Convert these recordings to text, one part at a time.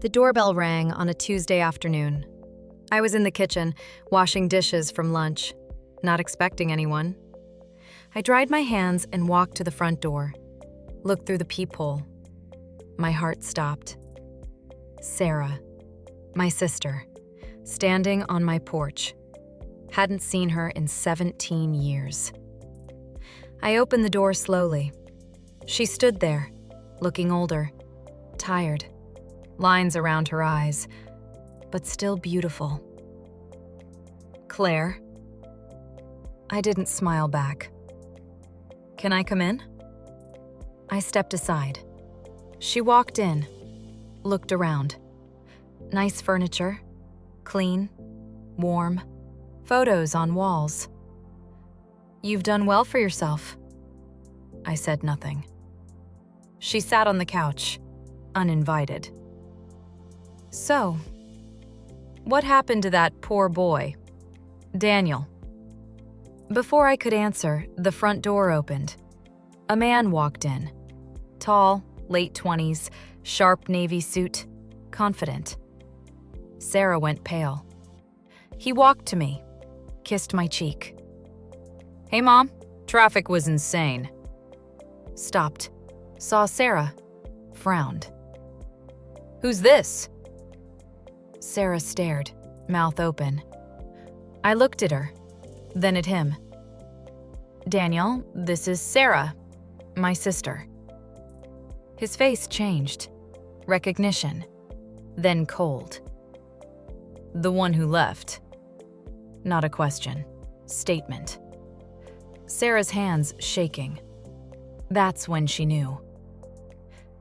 The doorbell rang on a Tuesday afternoon. I was in the kitchen, washing dishes from lunch, not expecting anyone. I dried my hands and walked to the front door, looked through the peephole. My heart stopped. Sarah, my sister, standing on my porch. Hadn't seen her in 17 years. I opened the door slowly. She stood there, looking older, tired, lines around her eyes, but still beautiful. "Claire?" I didn't smile back. "Can I come in?" I stepped aside. She walked in, looked around. Nice furniture, clean, warm, photos on walls. "You've done well for yourself." I said nothing. She sat on the couch, uninvited. "So, what happened to that poor boy, Daniel?" Before I could answer, the front door opened. A man walked in. Tall, late 20s, sharp navy suit, confident. Sarah went pale. He walked to me, kissed my cheek. "Hey, Mom, traffic was insane." Stopped, saw Sarah, frowned. "Who's this?" Sarah stared, mouth open. I looked at her, then at him. "Daniel, this is Sarah, my sister." His face changed. Recognition, then cold. "The one who left." Not a question, statement. Sarah's hands shaking. That's when she knew.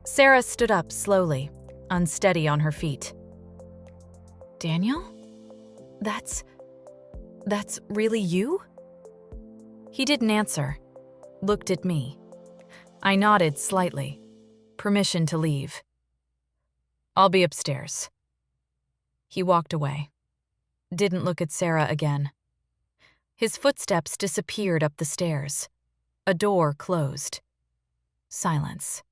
Sarah stood up slowly, unsteady on her feet. "Daniel? That's really you?" He didn't answer, looked at me. I nodded slightly. Permission to leave. "I'll be upstairs." He walked away. Didn't look at Sarah again. His footsteps disappeared up the stairs. A door closed. Silence.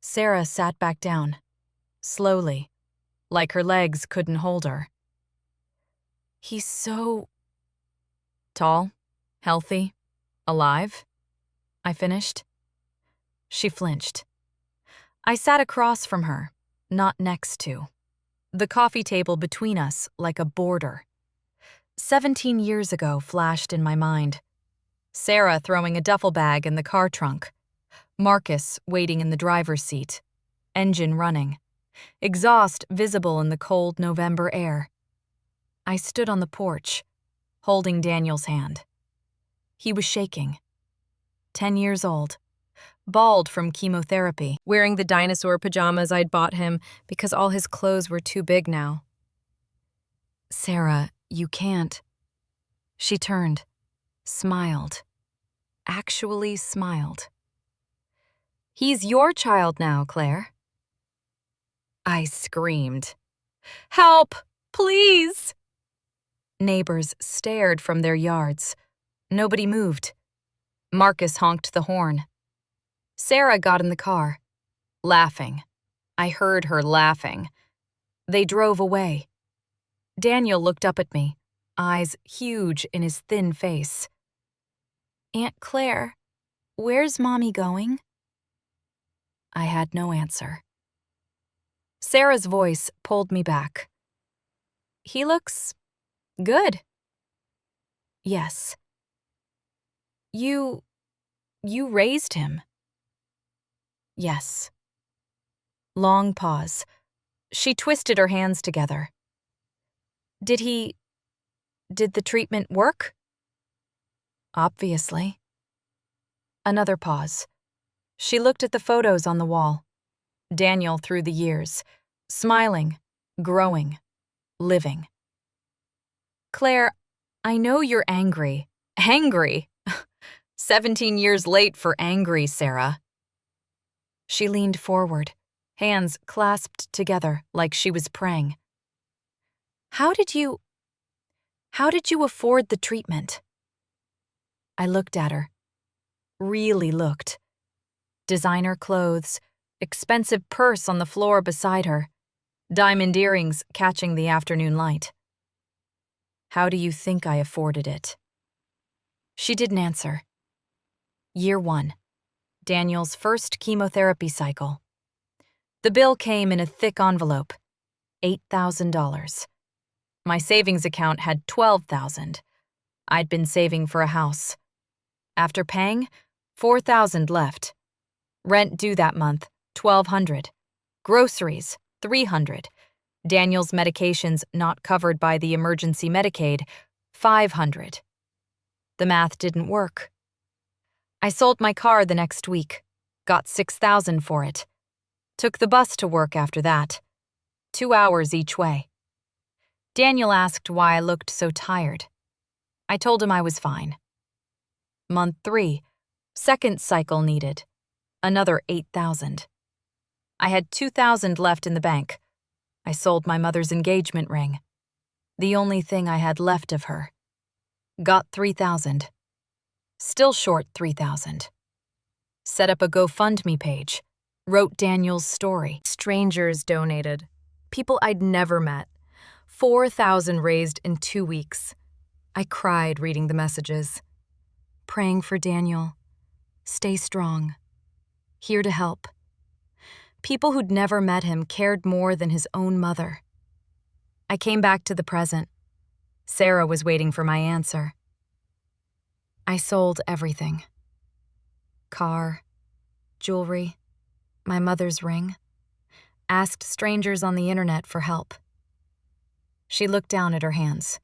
Sarah sat back down, slowly, like her legs couldn't hold her. "He's so tall, healthy, alive," I finished. She flinched. I sat across from her, not next to. The coffee table between us like a border. 17 years ago flashed in my mind. Sarah throwing a duffel bag in the car trunk. Marcus waiting in the driver's seat. Engine running. Exhaust visible in the cold November air. I stood on the porch, holding Daniel's hand. He was shaking. 10 years old. Bald from chemotherapy, wearing the dinosaur pajamas I'd bought him because all his clothes were too big now. "Sarah, you can't." She turned, smiled. Actually smiled. "He's your child now, Claire." I screamed. "Help! Please!" Neighbors stared from their yards. Nobody moved. Marcus honked the horn. Sarah got in the car, laughing. I heard her laughing. They drove away. Daniel looked up at me, eyes huge in his thin face. "Aunt Claire, where's Mommy going?" I had no answer. Sarah's voice pulled me back. "He looks good." "Yes." You raised him." "Yes." Long pause. She twisted her hands together. Did the treatment work?" "Obviously." Another pause. She looked at the photos on the wall. Daniel through the years, smiling, growing, living. "Claire, I know you're angry." "Angry? 17 years late for angry, Sarah." She leaned forward, hands clasped together like she was praying. How did you afford the treatment?" I looked at her. Really looked. Designer clothes, expensive purse on the floor beside her, diamond earrings catching the afternoon light. How do you think I afforded it? She didn't answer. Year 1. Daniel's first chemotherapy cycle. The bill came in a thick envelope, $8,000. My savings account had $12,000. I'd been saving for a house. After paying, $4,000 left. Rent due that month, $1,200. Groceries, $300. Daniel's medications not covered by the emergency Medicaid, $500. The math didn't work. I sold my car the next week, got $6,000 for it. Took the bus to work after that. 2 hours each way. Daniel asked why I looked so tired. I told him I was fine. Month 3, second cycle needed. Another $8,000. I had $2,000 left in the bank. I sold my mother's engagement ring. The only thing I had left of her. Got $3,000. Still short $3,000. Set up a GoFundMe page. Wrote Daniel's story. Strangers donated. People I'd never met. $4,000 raised in 2 weeks. I cried reading the messages. Praying for Daniel. Stay strong. Here to help. People who'd never met him cared more than his own mother. I came back to the present. Sarah was waiting for my answer. I sold everything. Car, jewelry, my mother's ring. Asked strangers on the internet for help. She looked down at her hands.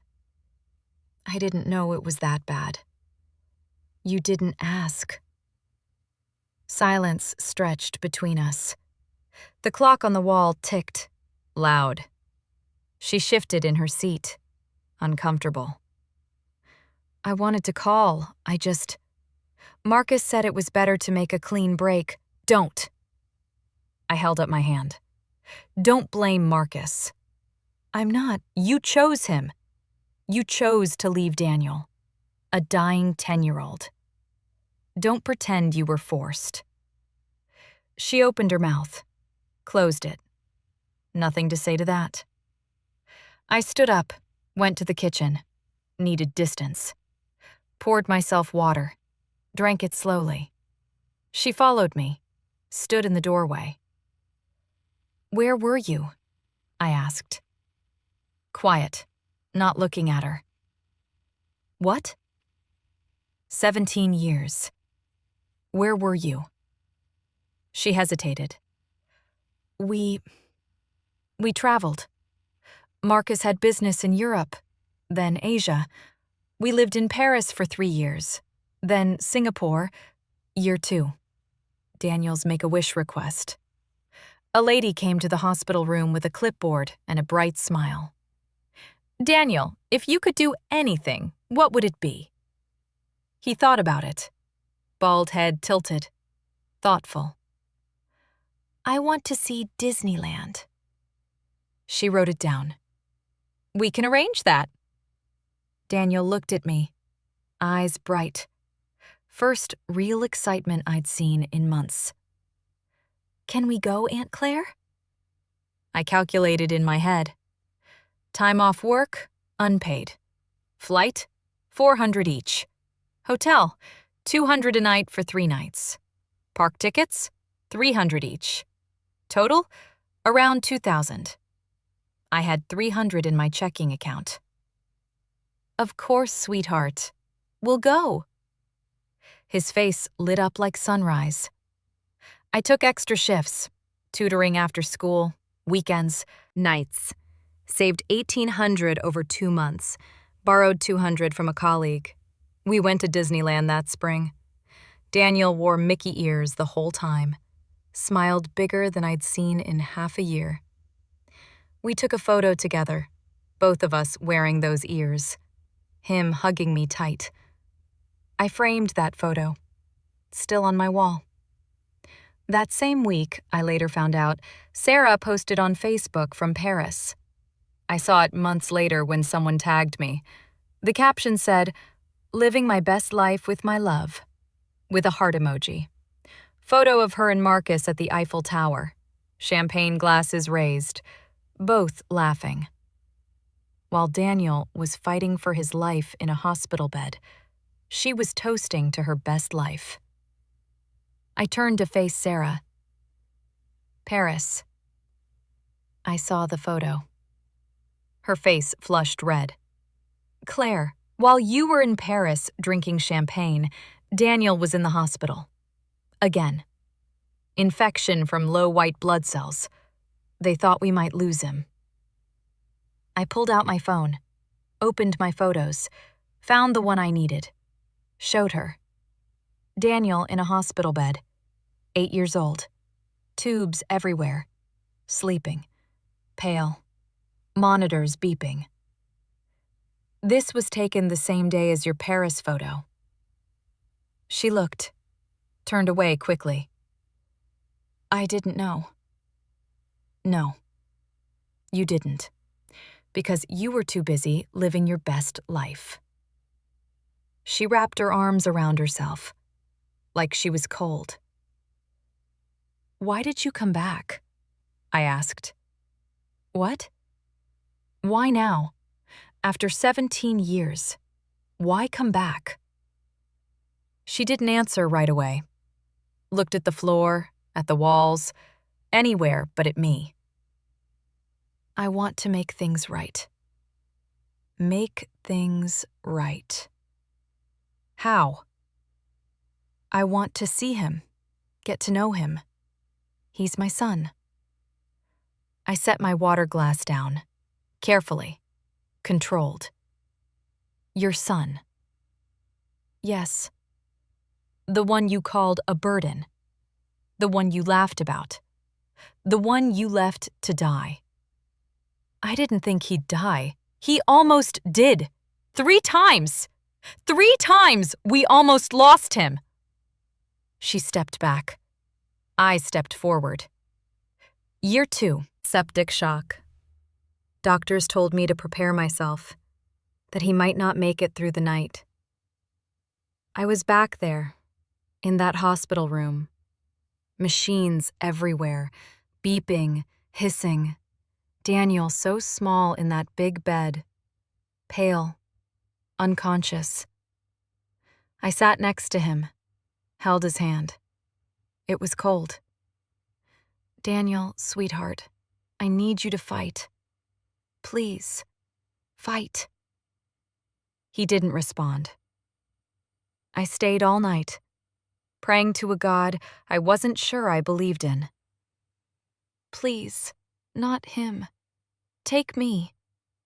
I didn't know it was that bad. You didn't ask. Silence stretched between us. The clock on the wall ticked, loud. She shifted in her seat, uncomfortable. I wanted to call, Marcus said it was better to make a clean break. Don't. I held up my hand. Don't blame Marcus. I'm not. You chose him. You chose to leave Daniel, a dying 10-year-old. Don't pretend you were forced. She opened her mouth, closed it. Nothing to say to that. I stood up, went to the kitchen, needed distance. Poured myself water, drank it slowly. She followed me, stood in the doorway. Where were you? I asked. Quiet, not looking at her. What? 17 years. Where were you? She hesitated. We traveled. Marcus had business in Europe, then Asia. We lived in Paris for 3 years, then Singapore, year 2. Daniel's Make-A-Wish request. A lady came to the hospital room with a clipboard and a bright smile. Daniel, if you could do anything, what would it be? He thought about it. Bald head tilted. Thoughtful. I want to see Disneyland. She wrote it down. We can arrange that. Daniel looked at me, eyes bright. First real excitement I'd seen in months. Can we go, Aunt Claire? I calculated in my head. Time off work, unpaid. Flight, $400 each. Hotel, $200 a night for 3 nights. Park tickets, $300 each. Total, around $2,000. I had $300 in my checking account. Of course, sweetheart. We'll go. His face lit up like sunrise. I took extra shifts, tutoring after school, weekends, nights. Saved $1,800 over 2 months, borrowed $200 from a colleague. We went to Disneyland that spring. Daniel wore Mickey ears the whole time, smiled bigger than I'd seen in half a year. We took a photo together, both of us wearing those ears, him hugging me tight. I framed that photo, still on my wall. That same week, I later found out, Sarah posted on Facebook from Paris. I saw it months later when someone tagged me. The caption said, "Living my best life with my love," with a heart emoji. Photo of her and Marcus at the Eiffel Tower. Champagne glasses raised. both laughing. While Daniel was fighting for his life in a hospital bed, she was toasting to her best life. I turned to face Sarah. Paris. I saw the photo. Her face flushed red. Claire, while you were in Paris drinking champagne, Daniel was in the hospital. Again. Infection from low white blood cells. They thought we might lose him. I pulled out my phone, opened my photos, found the one I needed, showed her. Daniel in a hospital bed, 8 years old, tubes everywhere, sleeping, pale, monitors beeping. This was taken the same day as your Paris photo. She looked, turned away quickly. I didn't know. No, you didn't, because you were too busy living your best life. She wrapped her arms around herself, like she was cold. Why did you come back? I asked. What? Why now? After 17 years, why come back? She didn't answer right away. Looked at the floor, at the walls, anywhere but at me. I want to make things right. Make things right. How? I want to see him, get to know him. He's my son. I set my water glass down, carefully, controlled. Your son. Yes. The one you called a burden. The one you laughed about. The one you left to die. I didn't think he'd die. He almost did. 3 times. 3 times we almost lost him. She stepped back. I stepped forward. Year 2, septic shock. Doctors told me to prepare myself, that he might not make it through the night. I was back there, in that hospital room. Machines everywhere, beeping, hissing. Daniel so small in that big bed, pale, unconscious. I sat next to him, held his hand. It was cold. Daniel, sweetheart, I need you to fight. Please, fight. He didn't respond. I stayed all night, praying to a God I wasn't sure I believed in. Please, not him. Take me,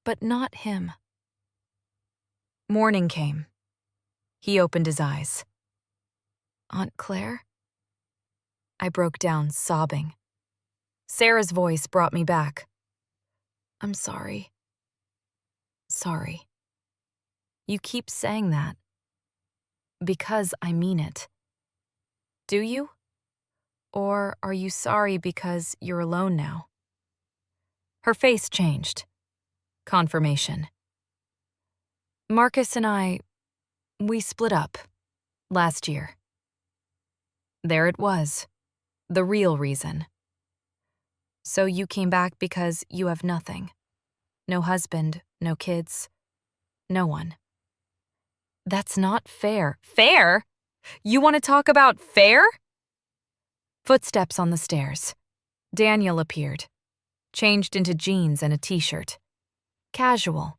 but not him. Morning came. He opened his eyes. Aunt Claire? I broke down, sobbing. Sarah's voice brought me back. I'm sorry. Sorry. You keep saying that. Because I mean it. Do you? Or are you sorry because you're alone now? Her face changed. Confirmation. Marcus and we split up last year. There it was, the real reason. So you came back because you have nothing. No husband, no kids, no one. That's not fair. Fair? You want to talk about fair? Footsteps on the stairs. Daniel appeared, changed into jeans and a t-shirt. Casual.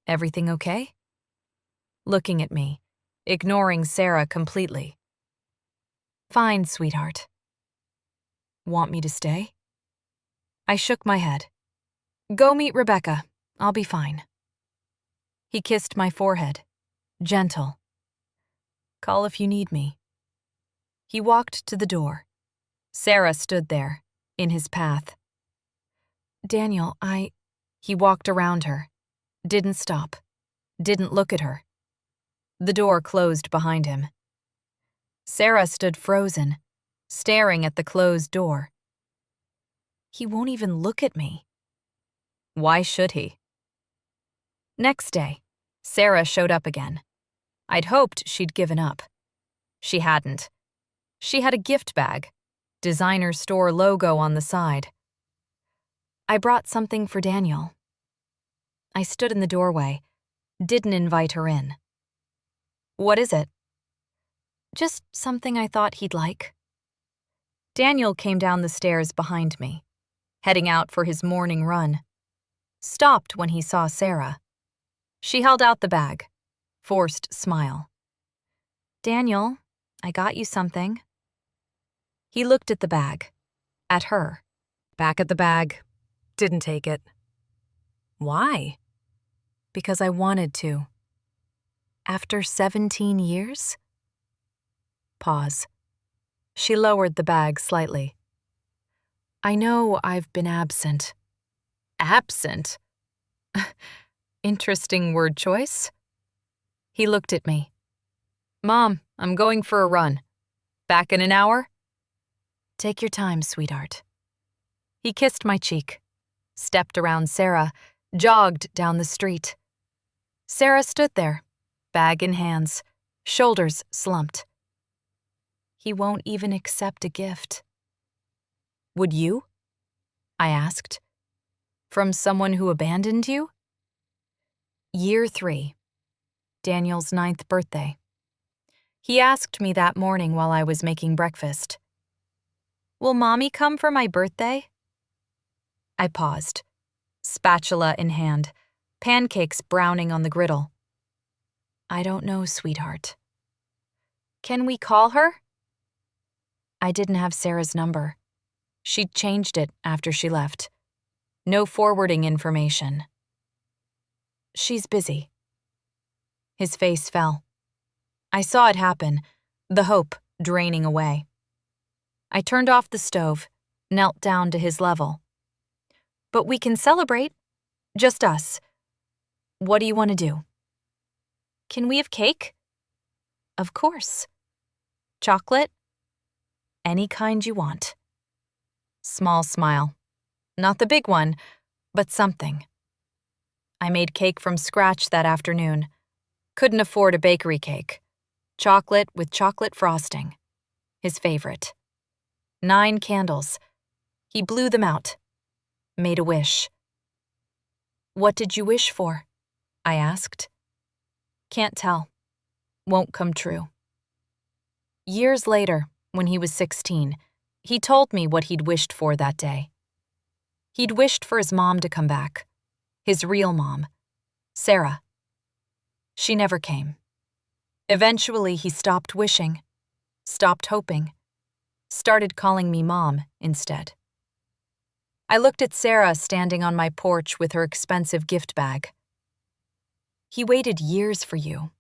Everything okay? Looking at me, ignoring Sarah completely. Fine, sweetheart. Want me to stay? I shook my head. Go meet Rebecca. I'll be fine. He kissed my forehead, gentle. Call if you need me. He walked to the door. Sarah stood there, in his path. Daniel, He walked around her, didn't stop, didn't look at her. The door closed behind him. Sarah stood frozen, staring at the closed door. He won't even look at me. Why should he? Next day, Sarah showed up again. I'd hoped she'd given up. She hadn't. She had a gift bag, designer store logo on the side. I brought something for Daniel. I stood in the doorway, didn't invite her in. What is it? Just something I thought he'd like. Daniel came down the stairs behind me, heading out for his morning run. Stopped when he saw Sarah. She held out the bag, forced smile. Daniel, I got you something. He looked at the bag, at her. Back at the bag, didn't take it. Why? Because I wanted to. After 17 years? Pause. She lowered the bag slightly. I know I've been absent. Absent? Interesting word choice. He looked at me. Mom, I'm going for a run. Back in an hour? Take your time, sweetheart. He kissed my cheek, stepped around Sarah, jogged down the street. Sarah stood there, bag in hands, shoulders slumped. He won't even accept a gift. Would you? I asked. From someone who abandoned you? Year 3, Daniel's 9th birthday. He asked me that morning while I was making breakfast. Will Mommy come for my birthday? I paused, spatula in hand, pancakes browning on the griddle. I don't know, sweetheart. Can we call her? I didn't have Sarah's number. She'd changed it after she left. No forwarding information. She's busy. His face fell. I saw it happen, the hope draining away. I turned off the stove, knelt down to his level. But we can celebrate. Just us. What do you want to do? Can we have cake? Of course. Chocolate? Any kind you want. Small smile. Not the big one, but something. I made cake from scratch that afternoon. Couldn't afford a bakery cake. Chocolate with chocolate frosting. His favorite. 9 candles. He blew them out. Made a wish. What did you wish for? I asked. Can't tell. Won't come true. Years later, when he was 16, he told me what he'd wished for that day. He'd wished for his mom to come back. His real mom. Sarah. She never came. Eventually, he stopped wishing, stopped hoping, started calling me Mom instead. I looked at Sarah standing on my porch with her expensive gift bag. He waited years for you.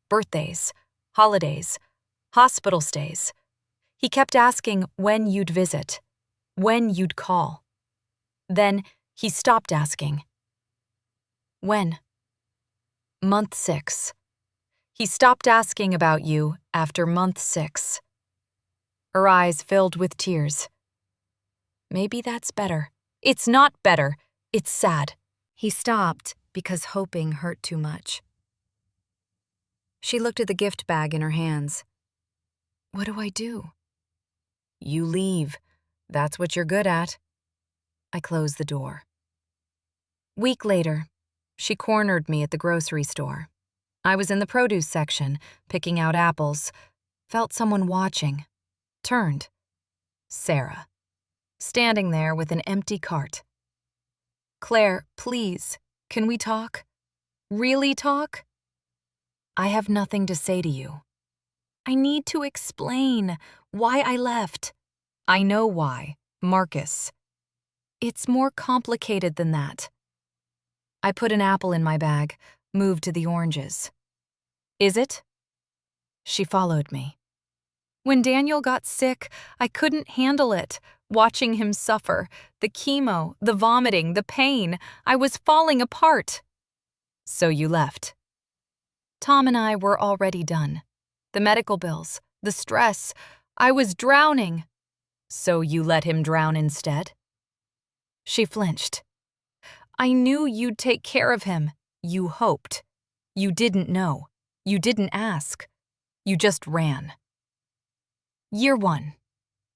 Birthdays, holidays, hospital stays. He kept asking when you'd visit, when you'd call. Then he stopped asking. When? Month 6. He stopped asking about you after month 6. Her eyes filled with tears. Maybe that's better. It's not better. It's sad. He stopped because hoping hurt too much. She looked at the gift bag in her hands. What do I do? You leave. That's what you're good at. I closed the door. Week later, she cornered me at the grocery store. I was in the produce section, picking out apples. Felt someone watching. Turned. Sarah. Standing there with an empty cart. Claire, please, can we talk? Really talk? I have nothing to say to you. I need to explain why I left. I know why, Marcus. It's more complicated than that. I put an apple in my bag, moved to the oranges. Is it? She followed me. When Daniel got sick, I couldn't handle it. Watching him suffer, the chemo, the vomiting, the pain, I was falling apart. So you left. Tom and I were already done. The medical bills, the stress, I was drowning. So you let him drown instead? She flinched. I knew you'd take care of him. You hoped. You didn't know. You didn't ask. You just ran. Year 1,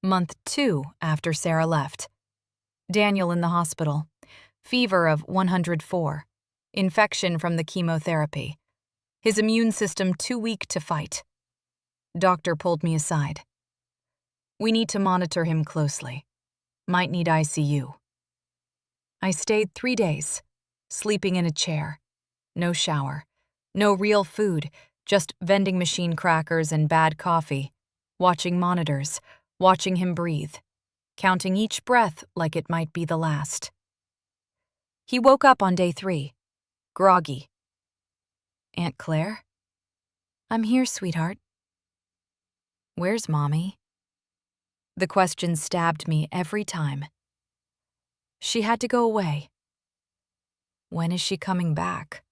month 2 after Sarah left. Daniel in the hospital. Fever of 104. Infection from the chemotherapy. His immune system too weak to fight. Doctor pulled me aside. We need to monitor him closely. Might need ICU. I stayed 3 days, sleeping in a chair. No shower. No real food, just vending machine crackers and bad coffee. Watching monitors, watching him breathe. Counting each breath like it might be the last. He woke up on day 3, groggy. Aunt Claire? I'm here, sweetheart. Where's Mommy? The question stabbed me every time. She had to go away. When is she coming back?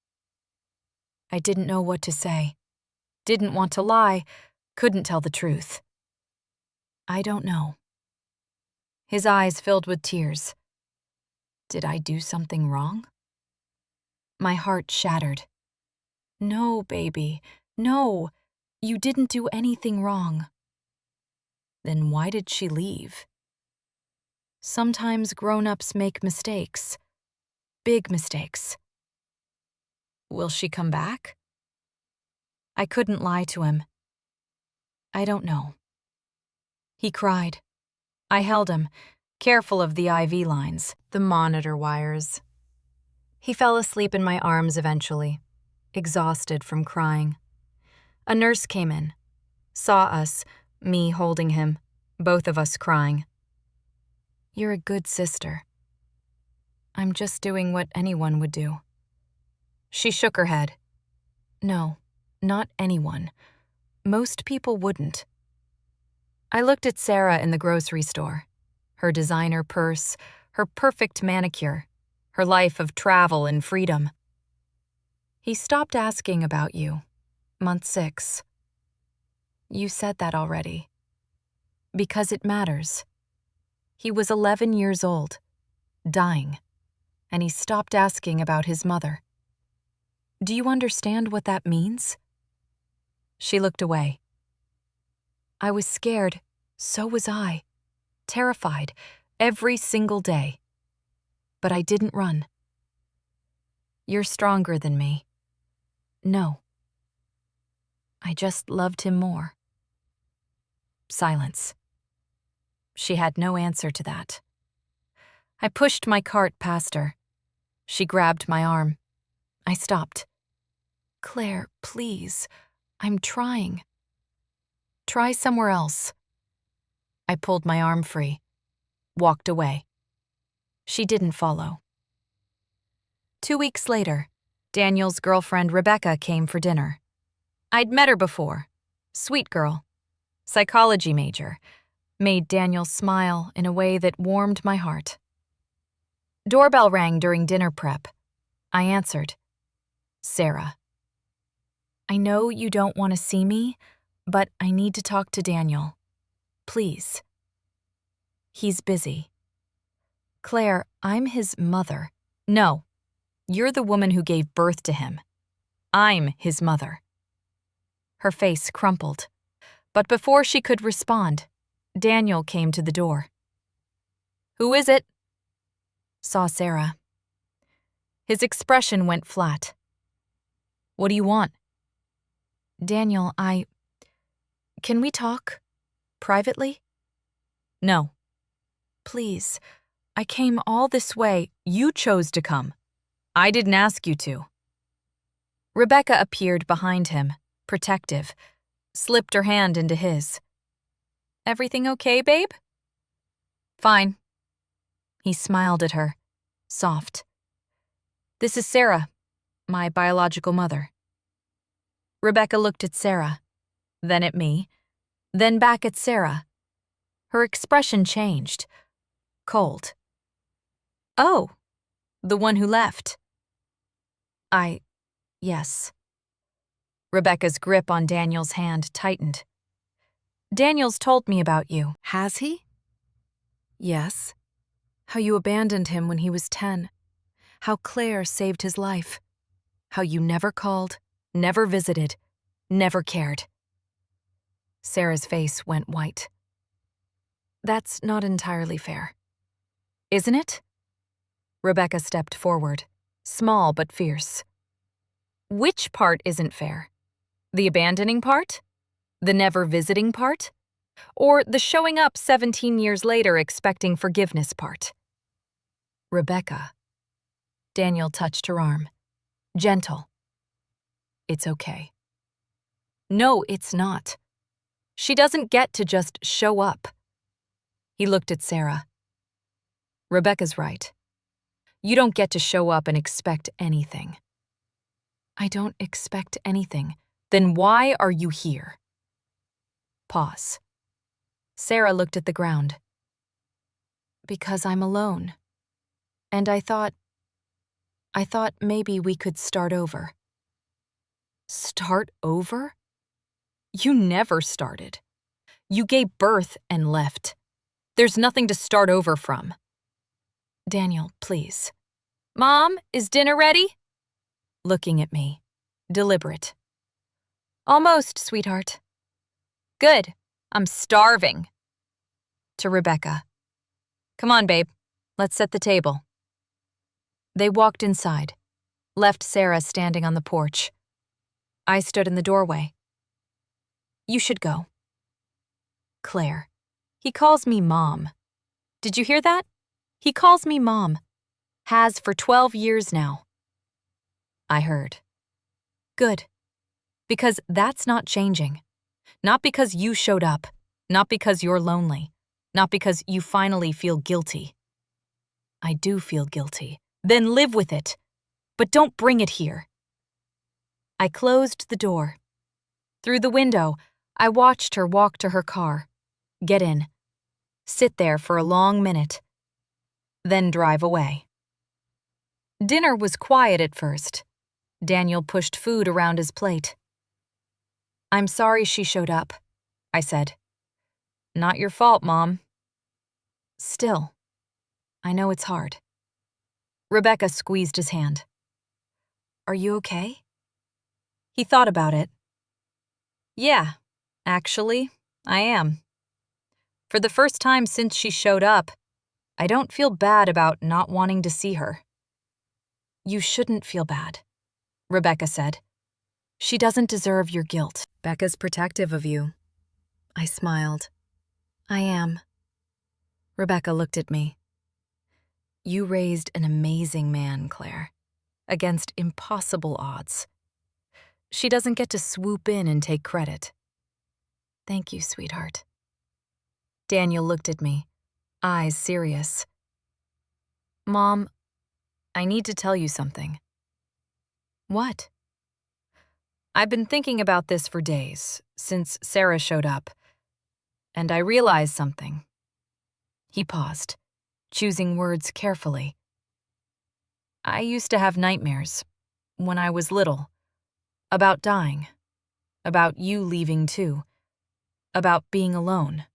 I didn't know what to say. Didn't want to lie, couldn't tell the truth. I don't know. His eyes filled with tears. Did I do something wrong? My heart shattered. No, baby, no. You didn't do anything wrong. Then why did she leave? Sometimes grown-ups make mistakes. Big mistakes. Will she come back? I couldn't lie to him. I don't know. He cried. I held him, careful of the IV lines, the monitor wires. He fell asleep in my arms eventually, exhausted from crying. A nurse came in, saw us, me holding him, both of us crying. You're a good sister. I'm just doing what anyone would do. She shook her head. No, not anyone. Most people wouldn't. I looked at Sarah in the grocery store. Her designer purse, her perfect manicure, her life of travel and freedom. He stopped asking about you. Month 6. You said that already. Because it matters. He was 11 years old, dying, and he stopped asking about his mother. Do you understand what that means? She looked away. I was scared, so was I. Terrified, every single day. But I didn't run. You're stronger than me. No. I just loved him more. Silence. She had no answer to that. I pushed my cart past her. She grabbed my arm. I stopped. Claire, please. I'm trying. Try somewhere else. I pulled my arm free, walked away. She didn't follow. 2 weeks later, Daniel's girlfriend Rebecca came for dinner. I'd met her before. Sweet girl. Psychology major. Made Daniel smile in a way that warmed my heart. Doorbell rang during dinner prep. I answered. Sarah. I know you don't want to see me, but I need to talk to Daniel. Please. He's busy. Claire, I'm his mother. No, you're the woman who gave birth to him. I'm his mother. Her face crumpled, but before she could respond, Daniel came to the door. Who is it? Saw Sarah. His expression went flat. What do you want? Daniel, Can we talk? Privately? No. Please, I came all this way. You chose to come. I didn't ask you to. Rebecca appeared behind him, protective, slipped her hand into his. Everything okay, babe? Fine. He smiled at her, soft. This is Sarah, my biological mother. Rebecca looked at Sarah, then at me, then back at Sarah. Her expression changed. Cold. Oh, the one who left. Yes. Rebecca's grip on Daniel's hand tightened. Daniel's told me about you. Has he? Yes. How you abandoned him when he was 10. How Claire saved his life. How you never called, never visited, never cared. Sarah's face went white. That's not entirely fair. Isn't it? Rebecca stepped forward, small but fierce. Which part isn't fair? The abandoning part? The never visiting part? Or the showing up 17 years later expecting forgiveness part? Rebecca. Daniel touched her arm. Gentle. It's okay. No, it's not. She doesn't get to just show up. He looked at Sarah. Rebecca's right. You don't get to show up and expect anything. I don't expect anything. Then why are you here? Pause. Sarah looked at the ground. Because I'm alone. And I thought maybe we could start over. Start over? You never started. You gave birth and left. There's nothing to start over from. Daniel, please. Mom, is dinner ready? Looking at me, deliberate. Almost, sweetheart. Good. I'm starving. To Rebecca. Come on, babe. Let's set the table. They walked inside, left Sarah standing on the porch. I stood in the doorway. You should go. Claire. He calls me Mom. Did you hear that? He calls me Mom. Has for 12 years now. I heard. Good. Because that's not changing. Not because you showed up. Not because you're lonely. Not because you finally feel guilty. I do feel guilty. Then live with it. But don't bring it here. I closed the door. Through the window, I watched her walk to her car, get in, sit there for a long minute, then drive away. Dinner was quiet at first. Daniel pushed food around his plate. I'm sorry she showed up, I said. Not your fault, Mom. Still, I know it's hard. Rebecca squeezed his hand. Are you okay? He thought about it. Yeah, actually, I am. For the first time since she showed up, I don't feel bad about not wanting to see her. You shouldn't feel bad, Rebecca said. She doesn't deserve your guilt. Becca's protective of you. I smiled. I am. Rebecca looked at me. You raised an amazing man, Claire, against impossible odds. She doesn't get to swoop in and take credit. Thank you, sweetheart. Daniel looked at me, eyes serious. Mom, I need to tell you something. What? I've been thinking about this for days, since Sarah showed up, and I realized something. He paused, choosing words carefully. I used to have nightmares, when I was little, about dying, about you leaving too, about being alone.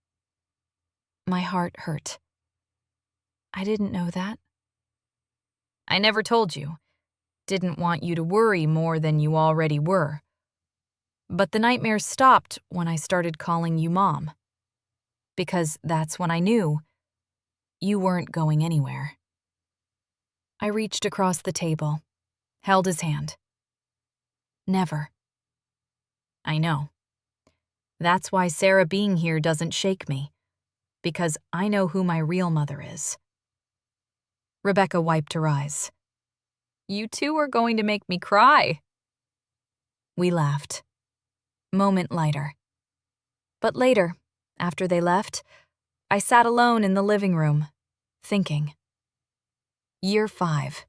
My heart hurt. I didn't know that. I never told you. Didn't want you to worry more than you already were. But the nightmares stopped when I started calling you Mom. Because that's when I knew you weren't going anywhere. I reached across the table, held his hand. Never. I know. That's why Sarah being here doesn't shake me, because I know who my real mother is. Rebecca wiped her eyes. You two are going to make me cry. We laughed. Moment lighter. But later, after they left, I sat alone in the living room, thinking. Year 5.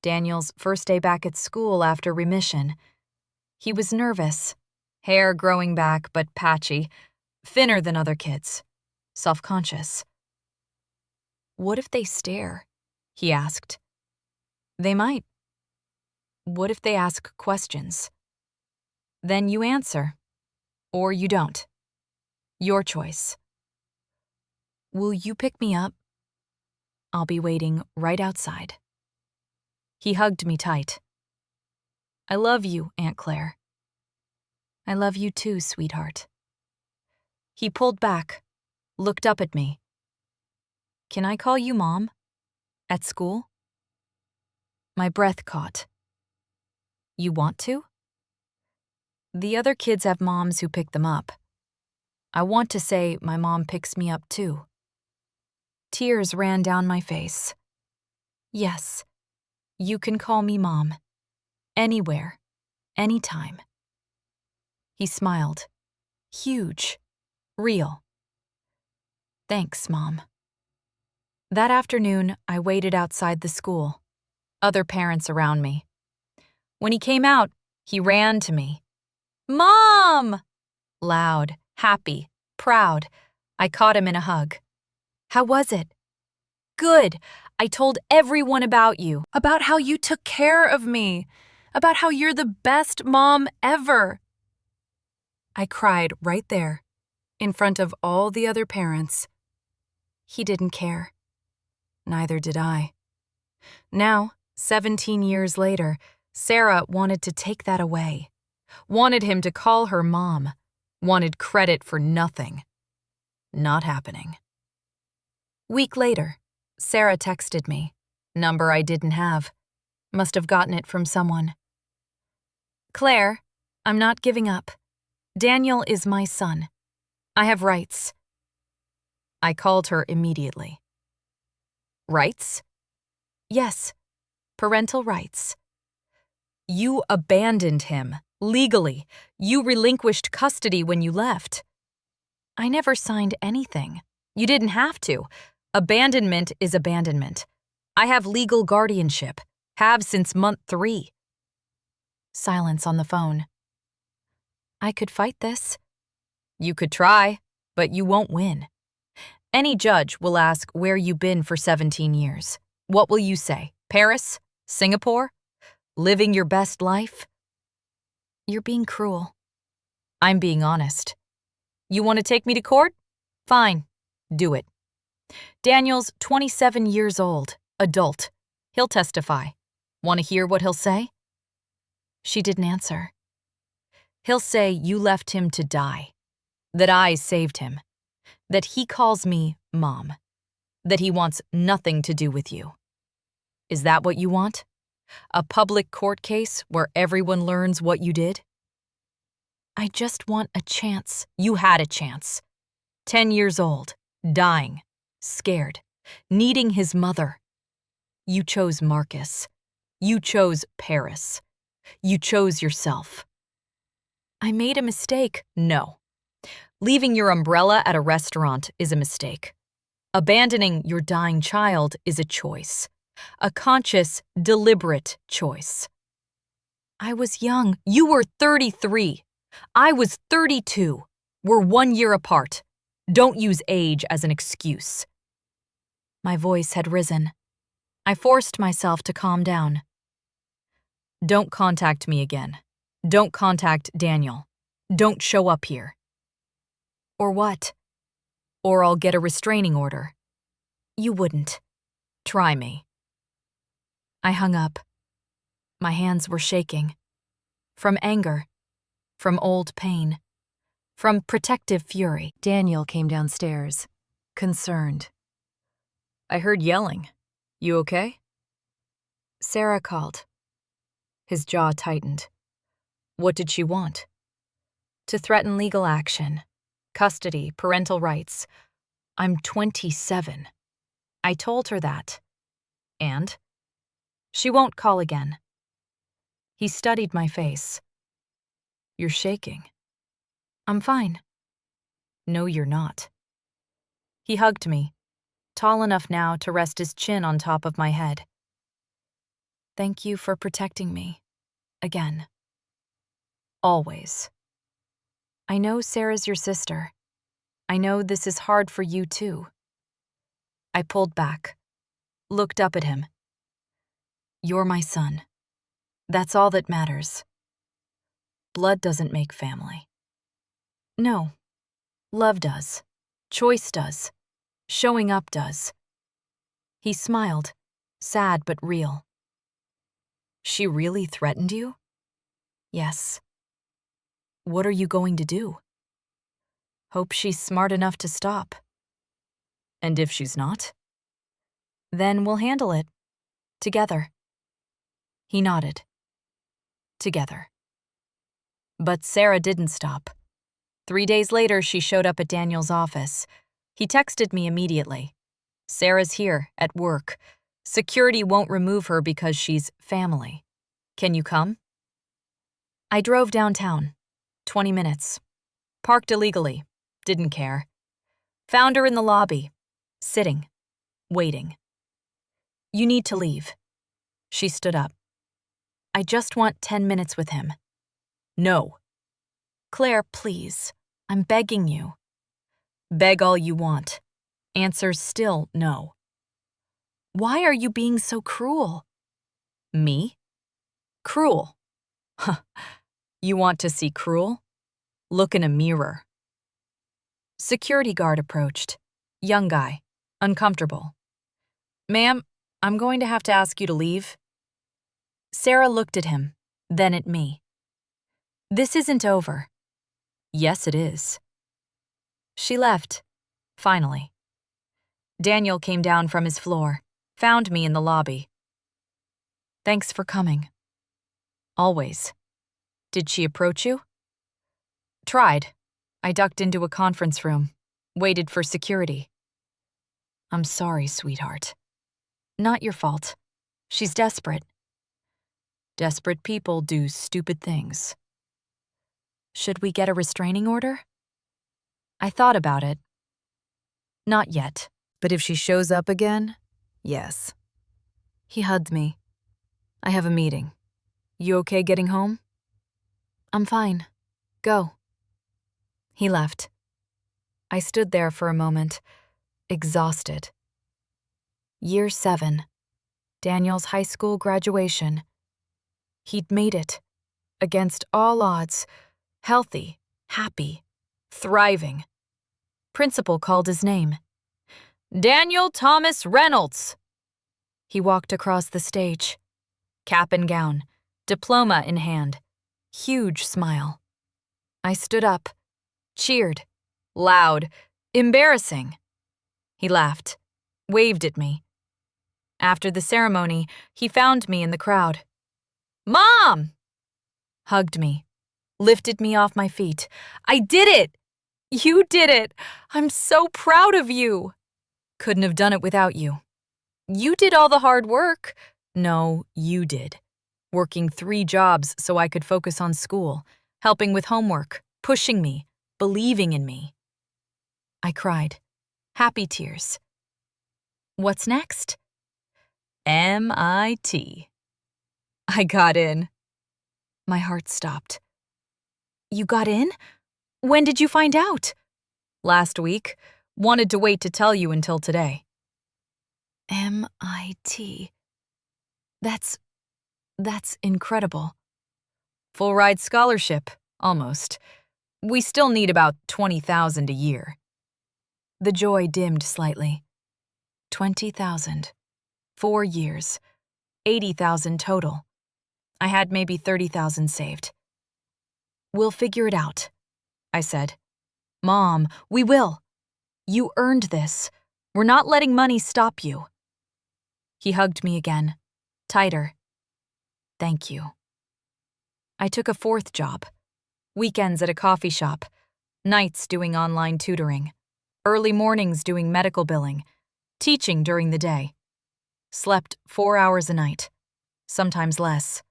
Daniel's first day back at school after remission. He was nervous, hair growing back but patchy, thinner than other kids, self-conscious. What if they stare? He asked. They might. What if they ask questions? Then you answer, or you don't. Your choice. Will you pick me up? I'll be waiting right outside. He hugged me tight. I love you, Aunt Claire. I love you too, sweetheart. He pulled back, looked up at me. Can I call you Mom? At school? My breath caught. You want to? The other kids have moms who pick them up. I want to say my mom picks me up too. Tears ran down my face. Yes, you can call me Mom. Anywhere, anytime. He smiled. Huge. Real. Thanks, Mom. That afternoon, I waited outside the school. Other parents around me. When he came out, he ran to me. Mom! Loud, happy, proud. I caught him in a hug. How was it? Good. I told everyone about you. About how you took care of me. About how you're the best mom ever. I cried right there, in front of all the other parents. He didn't care. Neither did I. Now, 17 years later, Sarah wanted to take that away. Wanted him to call her mom. Wanted credit for nothing. Not happening. Week later, Sarah texted me. Number I didn't have. Must have gotten it from someone. Claire, I'm not giving up. Daniel is my son. I have rights. I called her immediately. Rights? Yes, parental rights. You abandoned him, legally. You relinquished custody when you left. I never signed anything. You didn't have to. Abandonment is abandonment. I have legal guardianship. Have since month 3. Silence on the phone. I could fight this. You could try, but you won't win. Any judge will ask where you've been for 17 years. What will you say? Paris? Singapore? Living your best life? You're being cruel. I'm being honest. You want to take me to court? Fine. Do it. Daniel's 27 years old, adult. He'll testify. Want to hear what he'll say? She didn't answer. He'll say you left him to die. That I saved him. That he calls me Mom. That he wants nothing to do with you. Is that what you want? A public court case where everyone learns what you did? I just want a chance. You had a chance. 10 years old, dying, scared, needing his mother. You chose Marcus. You chose Paris. You chose yourself. I made a mistake. No. Leaving your umbrella at a restaurant is a mistake. Abandoning your dying child is a choice. A conscious, deliberate choice. I was young. You were 33. I was 32. We're 1 year apart. Don't use age as an excuse. My voice had risen. I forced myself to calm down. Don't contact me again. Don't contact Daniel. Don't show up here. Or what? Or I'll get a restraining order. You wouldn't. Try me. I hung up. My hands were shaking. From anger. From old pain. From protective fury. Daniel came downstairs, concerned. I heard yelling. You okay? Sarah called. His jaw tightened. What did she want? To threaten legal action. Custody, parental rights. I'm 27. I told her that. And? She won't call again. He studied my face. You're shaking. I'm fine. No, you're not. He hugged me, tall enough now to rest his chin on top of my head. Thank you for protecting me. Again. Always. I know Sarah's your sister. I know this is hard for you too. I pulled back, looked up at him. You're my son. That's all that matters. Blood doesn't make family. No. Love does. Choice does. Showing up does. He smiled, sad but real. She really threatened you? Yes. What are you going to do? Hope she's smart enough to stop. And if she's not? Then we'll handle it. Together. He nodded. Together. But Sarah didn't stop. 3 days later, she showed up at Daniel's office. He texted me immediately. Sarah's here, at work. Security won't remove her because she's family. Can you come? I drove downtown. 20 minutes. Parked illegally. Didn't care. Found her in the lobby. Sitting. Waiting. You need to leave. She stood up. I just want 10 minutes with him. No. Claire, please. I'm begging you. Beg all you want. Answer's still no. Why are you being so cruel? Me? Cruel. Huh. You want to see cruel? Look in a mirror. Security guard approached. Young guy. Uncomfortable. Ma'am, I'm going to have to ask you to leave. Sarah looked at him, then at me. This isn't over. Yes, it is. She left, finally. Daniel came down from his floor, found me in the lobby. Thanks for coming. Always. Did she approach you? Tried. I ducked into a conference room, waited for security. I'm sorry, sweetheart. Not your fault. She's desperate. Desperate people do stupid things. Should we get a restraining order? I thought about it. Not yet, but if she shows up again, yes. He hugged me. I have a meeting. You okay getting home? I'm fine. Go. He left. I stood there for a moment, exhausted. Year 7. Daniel's high school graduation. He'd made it. Against all odds. Healthy, happy, thriving. Principal called his name. Daniel Thomas Reynolds. He walked across the stage. Cap and gown, diploma in hand. Huge smile. I stood up, cheered, loud, embarrassing. He laughed, waved at me. After the ceremony, he found me in the crowd. Mom! Hugged me, lifted me off my feet. I did it! You did it! I'm so proud of you! Couldn't have done it without you. You did all the hard work. No, you did. Working 3 jobs so I could focus on school, helping with homework, pushing me, believing in me. I cried. Happy tears. What's next? MIT. I got in. My heart stopped. You got in? When did you find out? Last week. Wanted to wait to tell you until today. MIT. That's incredible. Full ride scholarship, almost. We still need about $20,000 a year. The joy dimmed slightly. 20,000. 4 years. 80,000 total. I had maybe 30,000 saved. We'll figure it out, I said. Mom, we will. You earned this. We're not letting money stop you. He hugged me again, tighter. Thank you. I took a 4th job. Weekends at a coffee shop. Nights doing online tutoring. Early mornings doing medical billing. Teaching during the day. Slept 4 hours a night. Sometimes less.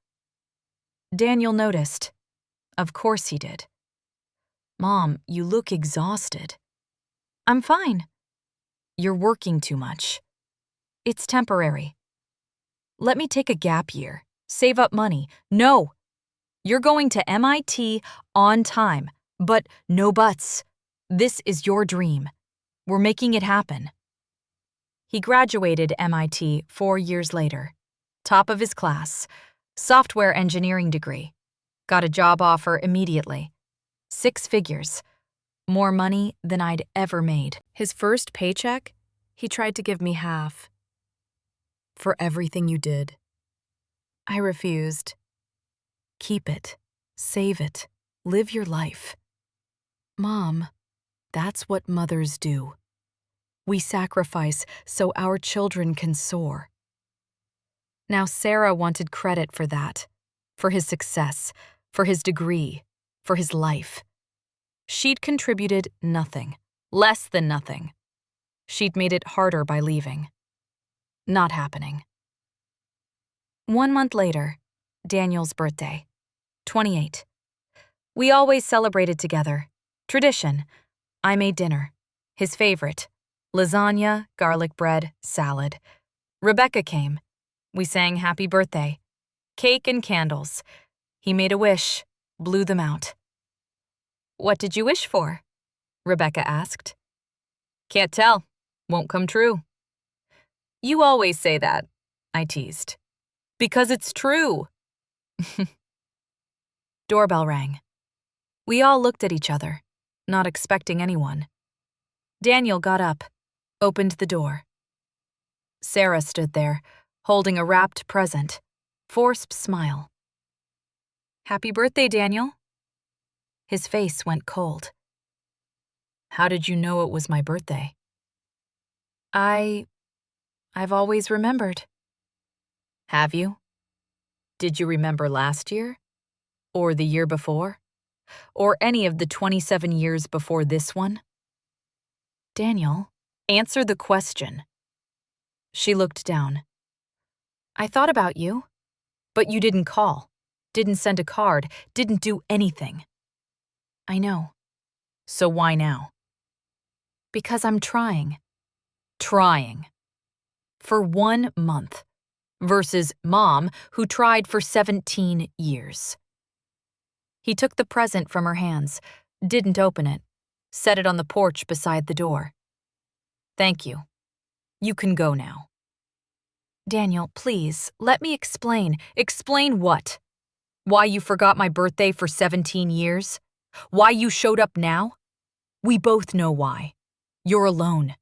Daniel noticed. Of course he did. Mom, you look exhausted. I'm fine. You're working too much. It's temporary. Let me take a gap year. Save up money. No. You're going to MIT on time, but no buts. This is your dream. We're making it happen. He graduated MIT 4 years later. Top of his class. Software engineering degree. Got a job offer immediately. 6 figures. More money than I'd ever made. His first paycheck, he tried to give me half. For everything you did. I refused. Keep it. Save it. Live your life. Mom, that's what mothers do. We sacrifice so our children can soar. Now Sarah wanted credit for that, for his success, for his degree, for his life. She'd contributed nothing, less than nothing. She'd made it harder by leaving. Not happening. 1 month later, Daniel's birthday, 28. We always celebrated together. Tradition. I made dinner. His favorite. Lasagna, garlic bread, salad. Rebecca came. We sang happy birthday. Cake and candles. He made a wish, blew them out. What did you wish for? Rebecca asked. Can't tell. Won't come true. You always say that, I teased. Because it's true. Doorbell rang. We all looked at each other, not expecting anyone. Daniel got up, opened the door. Sarah stood there, holding a wrapped present, forced smile. Happy birthday, Daniel. His face went cold. How did you know it was my birthday? I've always remembered. Have you? Did you remember last year? Or the year before? Or any of the 27 years before this one? Daniel, answer the question. She looked down. I thought about you, but you didn't call, didn't send a card, didn't do anything. I know. So why now? Because I'm trying. Trying. For 1 month. Versus Mom, who tried for 17 years. He took the present from her hands, didn't open it, set it on the porch beside the door. Thank you. You can go now. Daniel, please, let me explain. Explain what? Why you forgot my birthday for 17 years? Why you showed up now? We both know why. You're alone.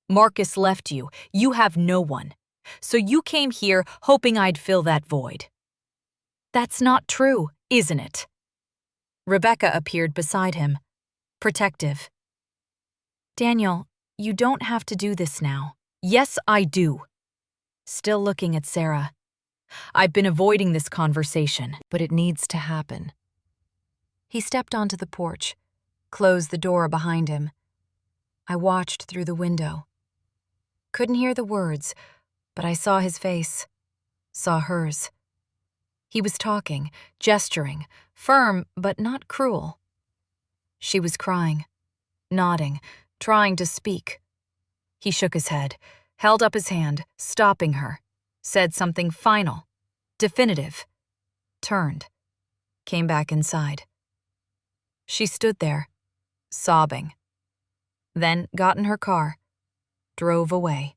Marcus left you. You have no one. So you came here hoping I'd fill that void. That's not true, isn't it? Rebecca appeared beside him, protective. Daniel, you don't have to do this now. Yes, I do. Still looking at Sarah. I've been avoiding this conversation, but it needs to happen. He stepped onto the porch, closed the door behind him. I watched through the window. Couldn't hear the words, but I saw his face, saw hers. He was talking, gesturing, firm but not cruel. She was crying, nodding, trying to speak. He shook his head, held up his hand, stopping her, said something final, definitive, turned, came back inside. She stood there, sobbing, then got in her car, drove away.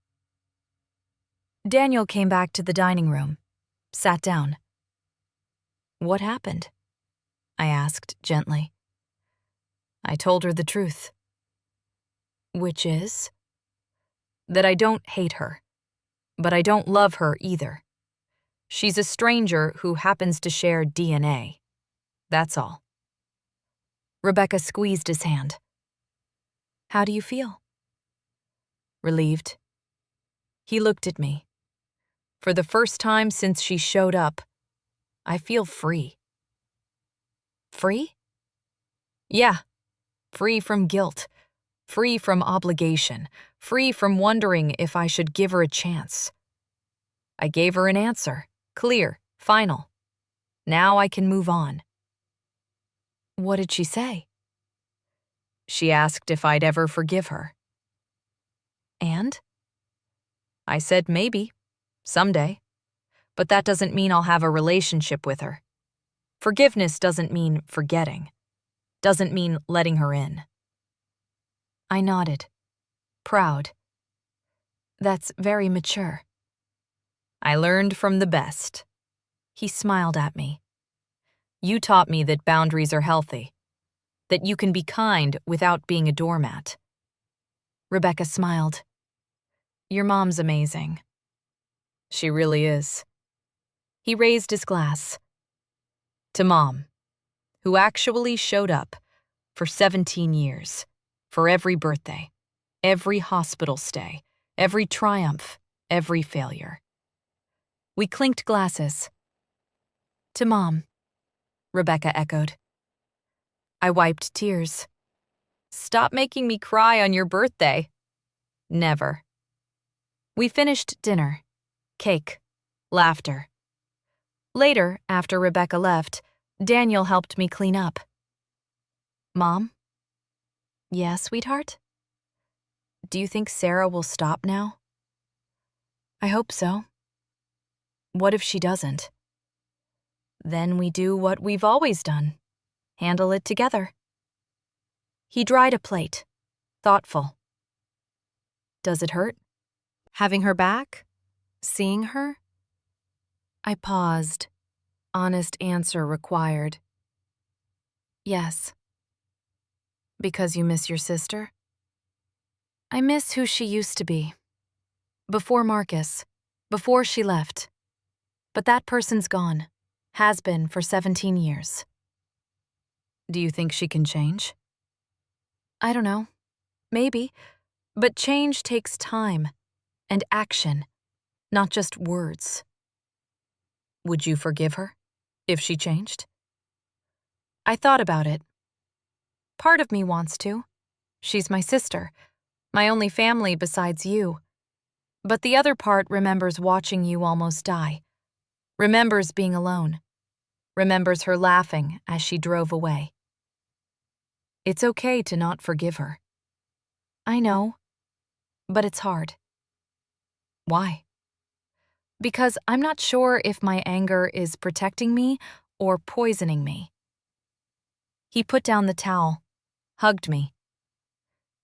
Daniel came back to the dining room, sat down. What happened? I asked gently. I told her the truth. Which is? That I don't hate her, but I don't love her either. She's a stranger who happens to share DNA. That's all. Rebecca squeezed his hand. How do you feel? Relieved. He looked at me. For the first time since she showed up, I feel free. Free? Yeah, free from guilt, free from obligation, free from wondering if I should give her a chance. I gave her an answer, clear, final. Now I can move on. What did she say? She asked if I'd ever forgive her. And? I said maybe, someday. But that doesn't mean I'll have a relationship with her. Forgiveness doesn't mean forgetting. Doesn't mean letting her in. I nodded, proud. That's very mature. I learned from the best. He smiled at me. You taught me that boundaries are healthy, that you can be kind without being a doormat. Rebecca smiled. Your mom's amazing. She really is. He raised his glass. To Mom, who actually showed up for 17 years, for every birthday, Every hospital stay, every triumph, every failure. We clinked glasses. To Mom, Rebecca echoed. I wiped tears. Stop making me cry on your birthday. Never. We finished dinner. Cake. Laughter. Later, after Rebecca left, Daniel helped me clean up. Mom? Yeah, sweetheart? Do you think Sarah will stop now? I hope so. What if she doesn't? Then we do what we've always done. Handle it together. He dried a plate, thoughtful. Does it hurt? Having her back? Seeing her? I paused. Honest answer required. Yes. Because you miss your sister? I miss who she used to be. Before Marcus, before she left. But that person's gone. Has been for 17 years. Do you think she can change? I don't know. Maybe. But change takes time and action, not just words. Would you forgive her if she changed? I thought about it. Part of me wants to. She's my sister, my only family besides you. But the other part remembers watching you almost die, remembers being alone, remembers her laughing as she drove away. It's okay to not forgive her. I know, but it's hard. Why? Because I'm not sure if my anger is protecting me or poisoning me. He put down the towel, hugged me.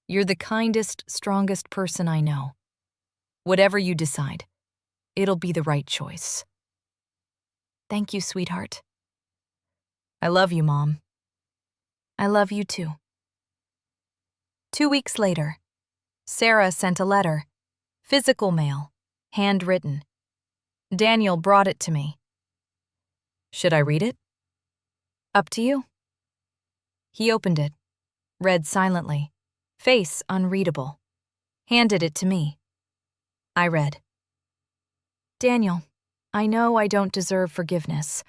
You're the kindest, strongest person I know. Whatever you decide, it'll be the right choice. Thank you, sweetheart. I love you, Mom. I love you too. 2 weeks later, Sarah sent a letter, physical mail, handwritten. Daniel brought it to me. Should I read it? Up to you. He opened it, read silently, face unreadable, handed it to me. I read. Daniel, I know I don't deserve forgiveness.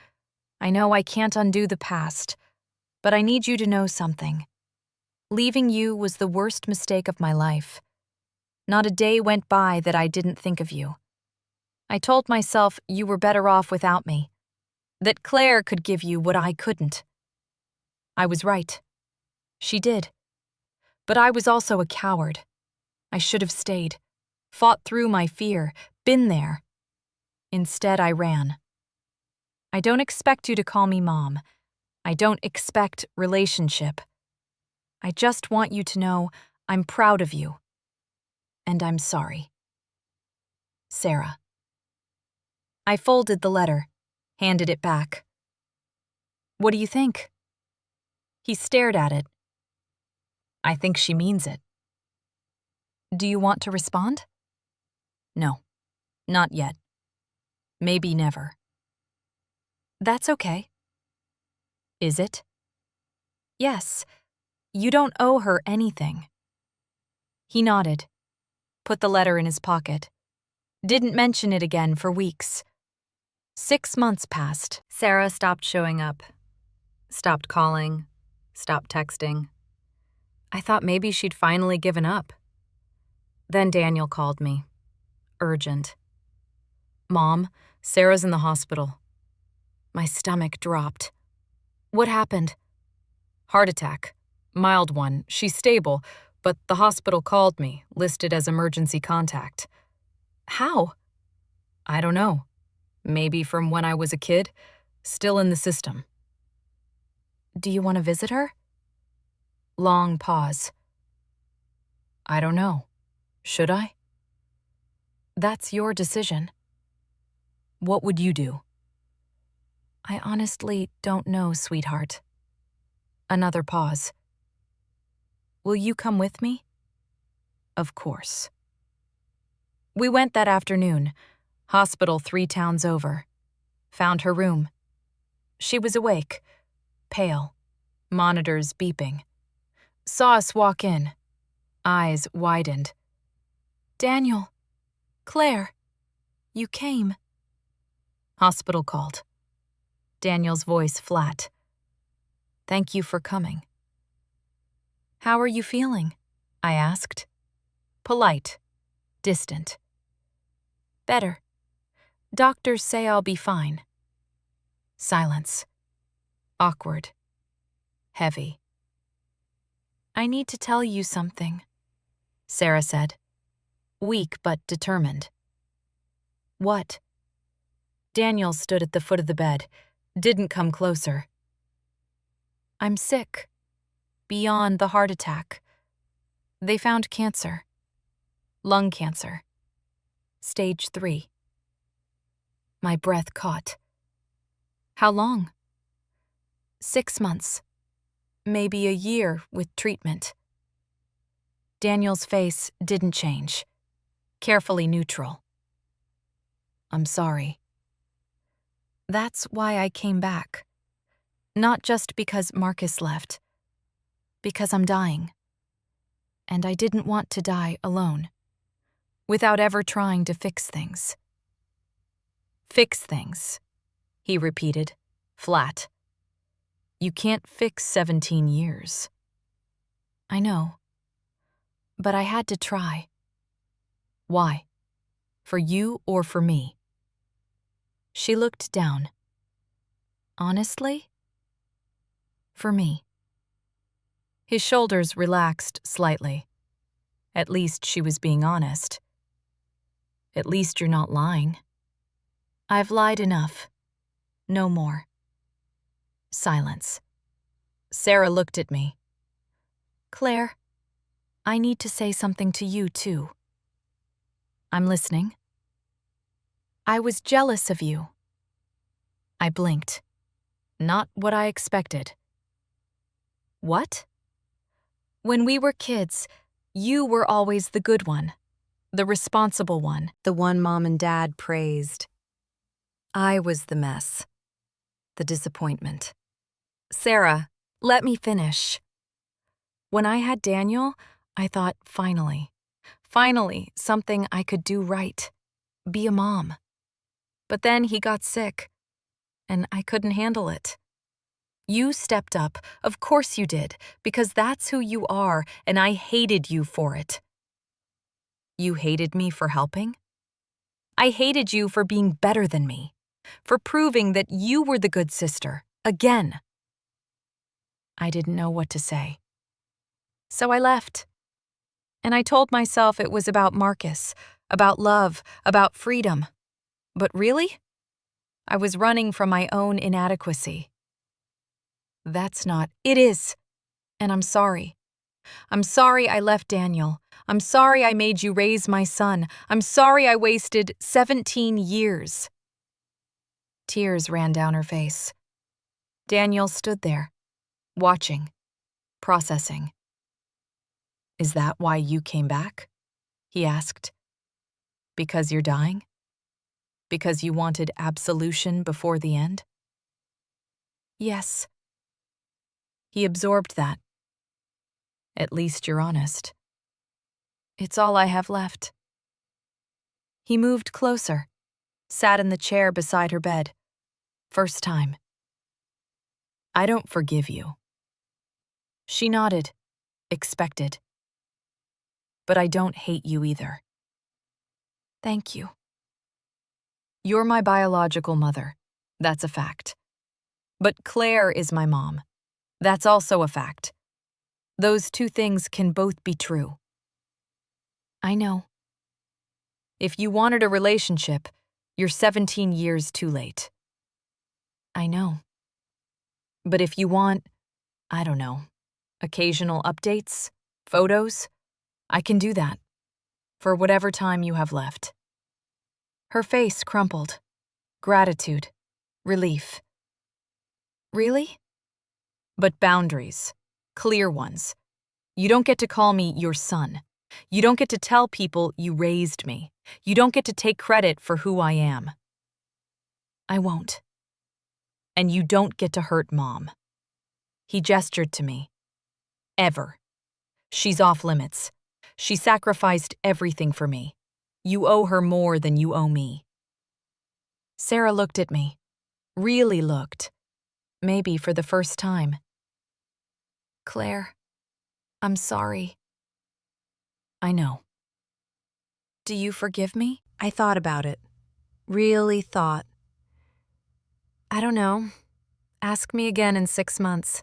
I know I can't undo the past, but I need you to know something. Leaving you was the worst mistake of my life. Not a day went by that I didn't think of you. I told myself you were better off without me, that Claire could give you what I couldn't. I was right. She did. But I was also a coward. I should have stayed, fought through my fear, been there. Instead, I ran. I don't expect you to call me Mom. I don't expect relationship. I just want you to know I'm proud of you. And I'm sorry. Sarah. I folded the letter, handed it back. What do you think? He stared at it. I think she means it. Do you want to respond? No, not yet. Maybe never. That's okay. Is it? Yes. You don't owe her anything. He nodded, put the letter in his pocket. Didn't mention it again for weeks. 6 months passed. Sarah stopped showing up. Stopped calling. Stopped texting. I thought maybe she'd finally given up. Then Daniel called me. Urgent. Mom, Sarah's in the hospital. My stomach dropped. What happened? Heart attack. Mild one. She's stable, but the hospital called me, listed as emergency contact. How? I don't know. Maybe from when I was a kid. Still in the system. Do you want to visit her? Long pause. I don't know. Should I? That's your decision. What would you do? I honestly don't know, sweetheart. Another pause. Will you come with me? Of course. We went that afternoon. Hospital 3 towns over. Found her room. She was awake, pale, monitors beeping. Saw us walk in. Eyes widened. Daniel, Claire, you came. Hospital called. Daniel's voice flat. Thank you for coming. How are you feeling? I asked. Polite, distant. Better. Doctors say I'll be fine. Silence. Awkward. Heavy. I need to tell you something, Sarah said, weak but determined. What? Daniel stood at the foot of the bed, didn't come closer. I'm sick. Beyond the heart attack. They found cancer. Lung cancer. Stage 3. My breath caught. How long? 6 months. Maybe a year with treatment. Daniel's face didn't change. Carefully neutral. I'm sorry. That's why I came back. Not just because Marcus left. Because I'm dying. And I didn't want to die alone. Without ever trying to fix things. Fix things, he repeated, flat. You can't fix 17 years. I know. But I had to try. Why? For you or for me? She looked down. Honestly? For me. His shoulders relaxed slightly. At least she was being honest. At least you're not lying. I've lied enough. No more. Silence. Sarah looked at me. Claire, I need to say something to you, too. I'm listening. I was jealous of you. I blinked. Not what I expected. What? When we were kids, you were always the good one, the responsible one, the one Mom and Dad praised. I was the mess, the disappointment. Sarah, let me finish. When I had Daniel, I thought, finally, something I could do right, be a mom. But then he got sick, and I couldn't handle it. You stepped up, of course you did, because that's who you are, and I hated you for it. You hated me for helping? I hated you for being better than me, for proving that you were the good sister, again. I didn't know what to say. So I left. And I told myself it was about Marcus, about love, about freedom. But really? I was running from my own inadequacy. That's not. It is. And I'm sorry. I'm sorry I left Daniel. I'm sorry I made you raise my son. I'm sorry I wasted 17 years. Tears ran down her face. Daniel stood there, watching, processing. Is that why you came back? He asked. Because you're dying? Because you wanted absolution before the end? Yes. He absorbed that. At least you're honest. It's all I have left. He moved closer, sat in the chair beside her bed. First time. I don't forgive you. She nodded, expected. But I don't hate you either. Thank you. You're my biological mother. That's a fact. But Claire is my mom. That's also a fact. Those two things can both be true. I know. If you wanted a relationship, you're 17 years too late. I know. But if you want, I don't know, occasional updates, photos, I can do that. For whatever time you have left. Her face crumpled. Gratitude. Relief. Really? But boundaries. Clear ones. You don't get to call me your son. You don't get to tell people you raised me. You don't get to take credit for who I am. I won't. And you don't get to hurt Mom. He gestured to me. Ever. She's off limits. She sacrificed everything for me. You owe her more than you owe me." Sarah looked at me. Really looked. Maybe for the first time. "Claire, I'm sorry." "I know." "Do you forgive me?" I thought about it. Really thought. "I don't know. Ask me again in 6 months."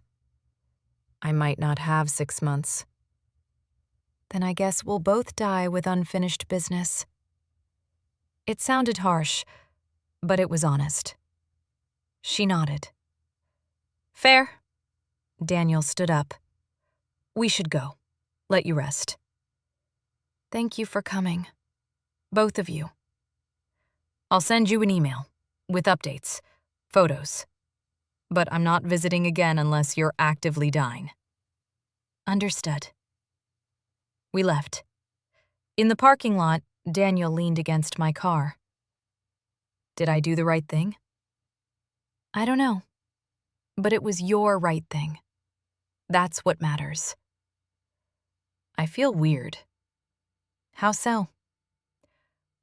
"I might not have 6 months." "Then I guess we'll both die with unfinished business." It sounded harsh, but it was honest. She nodded. "Fair." Daniel stood up. "We should go. Let you rest." "Thank you for coming. Both of you." "I'll send you an email with updates, photos. But I'm not visiting again unless you're actively dying." "Understood." We left. In the parking lot, Daniel leaned against my car. Did I do the right thing? I don't know. But it was your right thing. That's what matters. I feel weird. How so?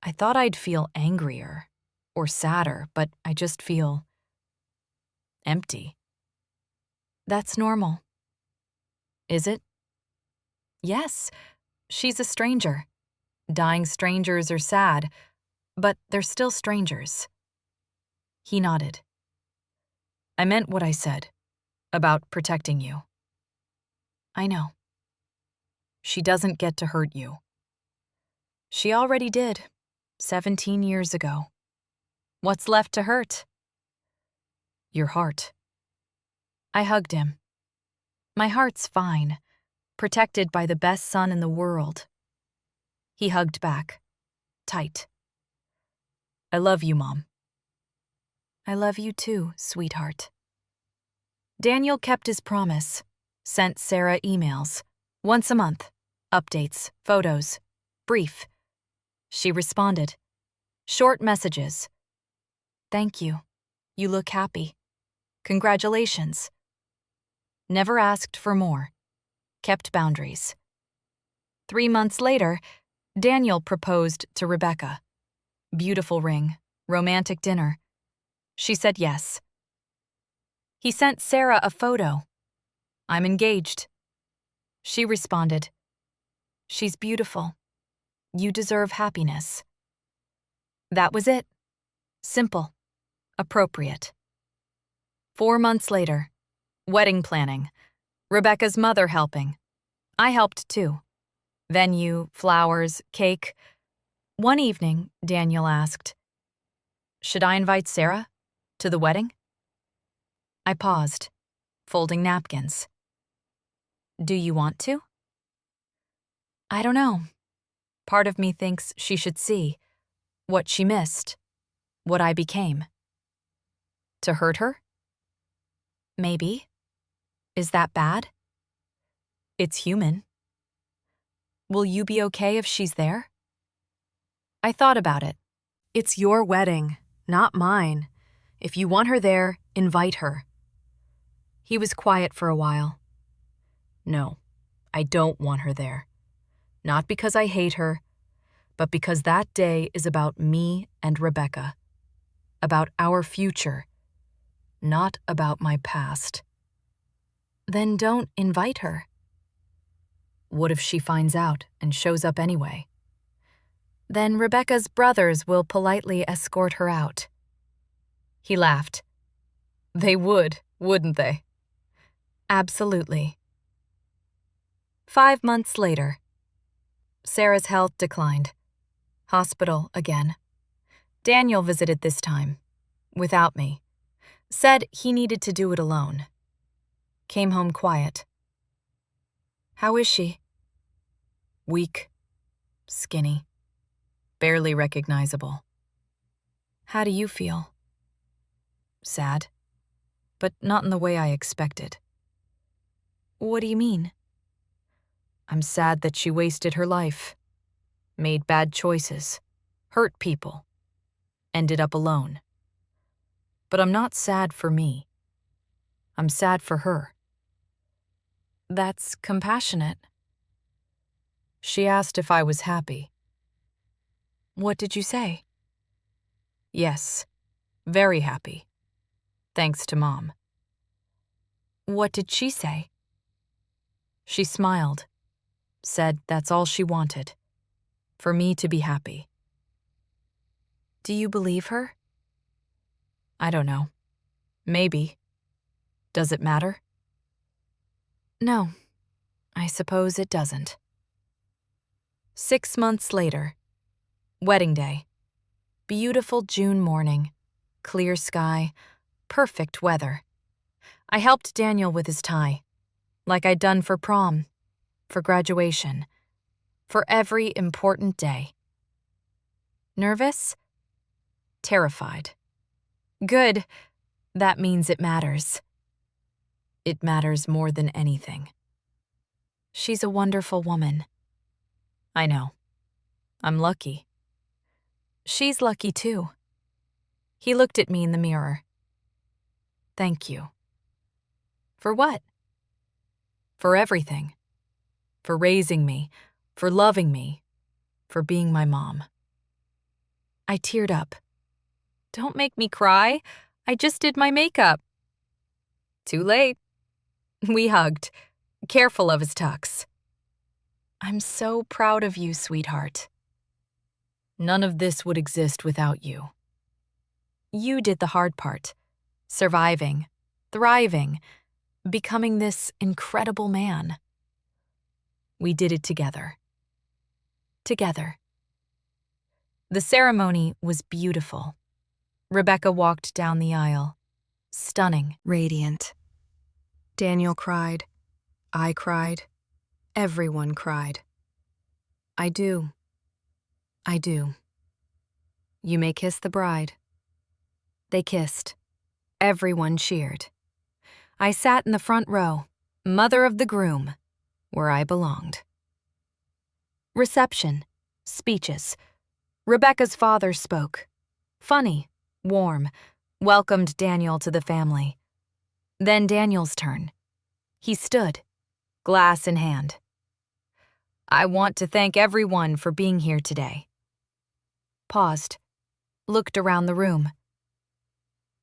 I thought I'd feel angrier or sadder, but I just feel empty. That's normal. Is it? Yes, she's a stranger. Dying strangers are sad, but they're still strangers. He nodded. I meant what I said about protecting you. I know. She doesn't get to hurt you. She already did, 17 years ago. What's left to hurt? Your heart. I hugged him. My heart's fine, protected by the best son in the world. He hugged back, tight. I love you, Mom. I love you too, sweetheart. Daniel kept his promise, sent Sarah emails, once a month, updates, photos, brief. She responded. Short messages. Thank you. You look happy. Congratulations. Never asked for more. Kept boundaries. 3 months later, Daniel proposed to Rebecca. Beautiful ring, romantic dinner. She said yes. He sent Sarah a photo. I'm engaged. She responded, she's beautiful. You deserve happiness. That was it. Simple. Appropriate. 4 months later, wedding planning. Rebecca's mother helping. I helped too. Venue, flowers, cake. One evening, Daniel asked, should I invite Sarah to the wedding? I paused, folding napkins. Do you want to? I don't know. Part of me thinks she should see what she missed, what I became. To hurt her? Maybe. Is that bad? It's human. Will you be okay if she's there? I thought about it. It's your wedding, not mine. If you want her there, invite her. He was quiet for a while. No, I don't want her there. Not because I hate her, but because that day is about me and Rebecca. About our future, not about my past. Then don't invite her. What if she finds out and shows up anyway? Then Rebecca's brothers will politely escort her out. He laughed. They would, wouldn't they? Absolutely. 5 months later. Sarah's health declined. Hospital again. Daniel visited this time, without me. Said he needed to do it alone. Came home quiet. How is she? Weak, skinny, barely recognizable. How do you feel? Sad, but not in the way I expected. What do you mean? I'm sad that she wasted her life, made bad choices, hurt people, ended up alone. But I'm not sad for me. I'm sad for her. That's compassionate. She asked if I was happy. What did you say? Yes, very happy. Thanks to Mom. What did she say? She smiled, said that's all she wanted, for me to be happy. Do you believe her? I don't know. Maybe. Does it matter? No, I suppose it doesn't. 6 months later, wedding day. Beautiful June morning, clear sky, perfect weather. I helped Daniel with his tie, like I'd done for prom, for graduation, for every important day. Nervous? Terrified. Good. That means it matters. It matters more than anything. She's a wonderful woman. I know. I'm lucky. She's lucky too. He looked at me in the mirror. Thank you. For what? For everything. For raising me, for loving me, for being my mom. I teared up. Don't make me cry. I just did my makeup. Too late. We hugged, careful of his tucks. I'm so proud of you, sweetheart. None of this would exist without you. You did the hard part, surviving, thriving, becoming this incredible man. We did it together. Together. The ceremony was beautiful. Rebecca walked down the aisle, stunning, radiant. Daniel cried. I cried. Everyone cried. I do. I do. You may kiss the bride. They kissed. Everyone cheered. I sat in the front row, mother of the groom, where I belonged. Reception. Speeches. Rebecca's father spoke. Funny, warm, welcomed Daniel to the family. Then Daniel's turn. He stood, glass in hand. I want to thank everyone for being here today. Paused, looked around the room.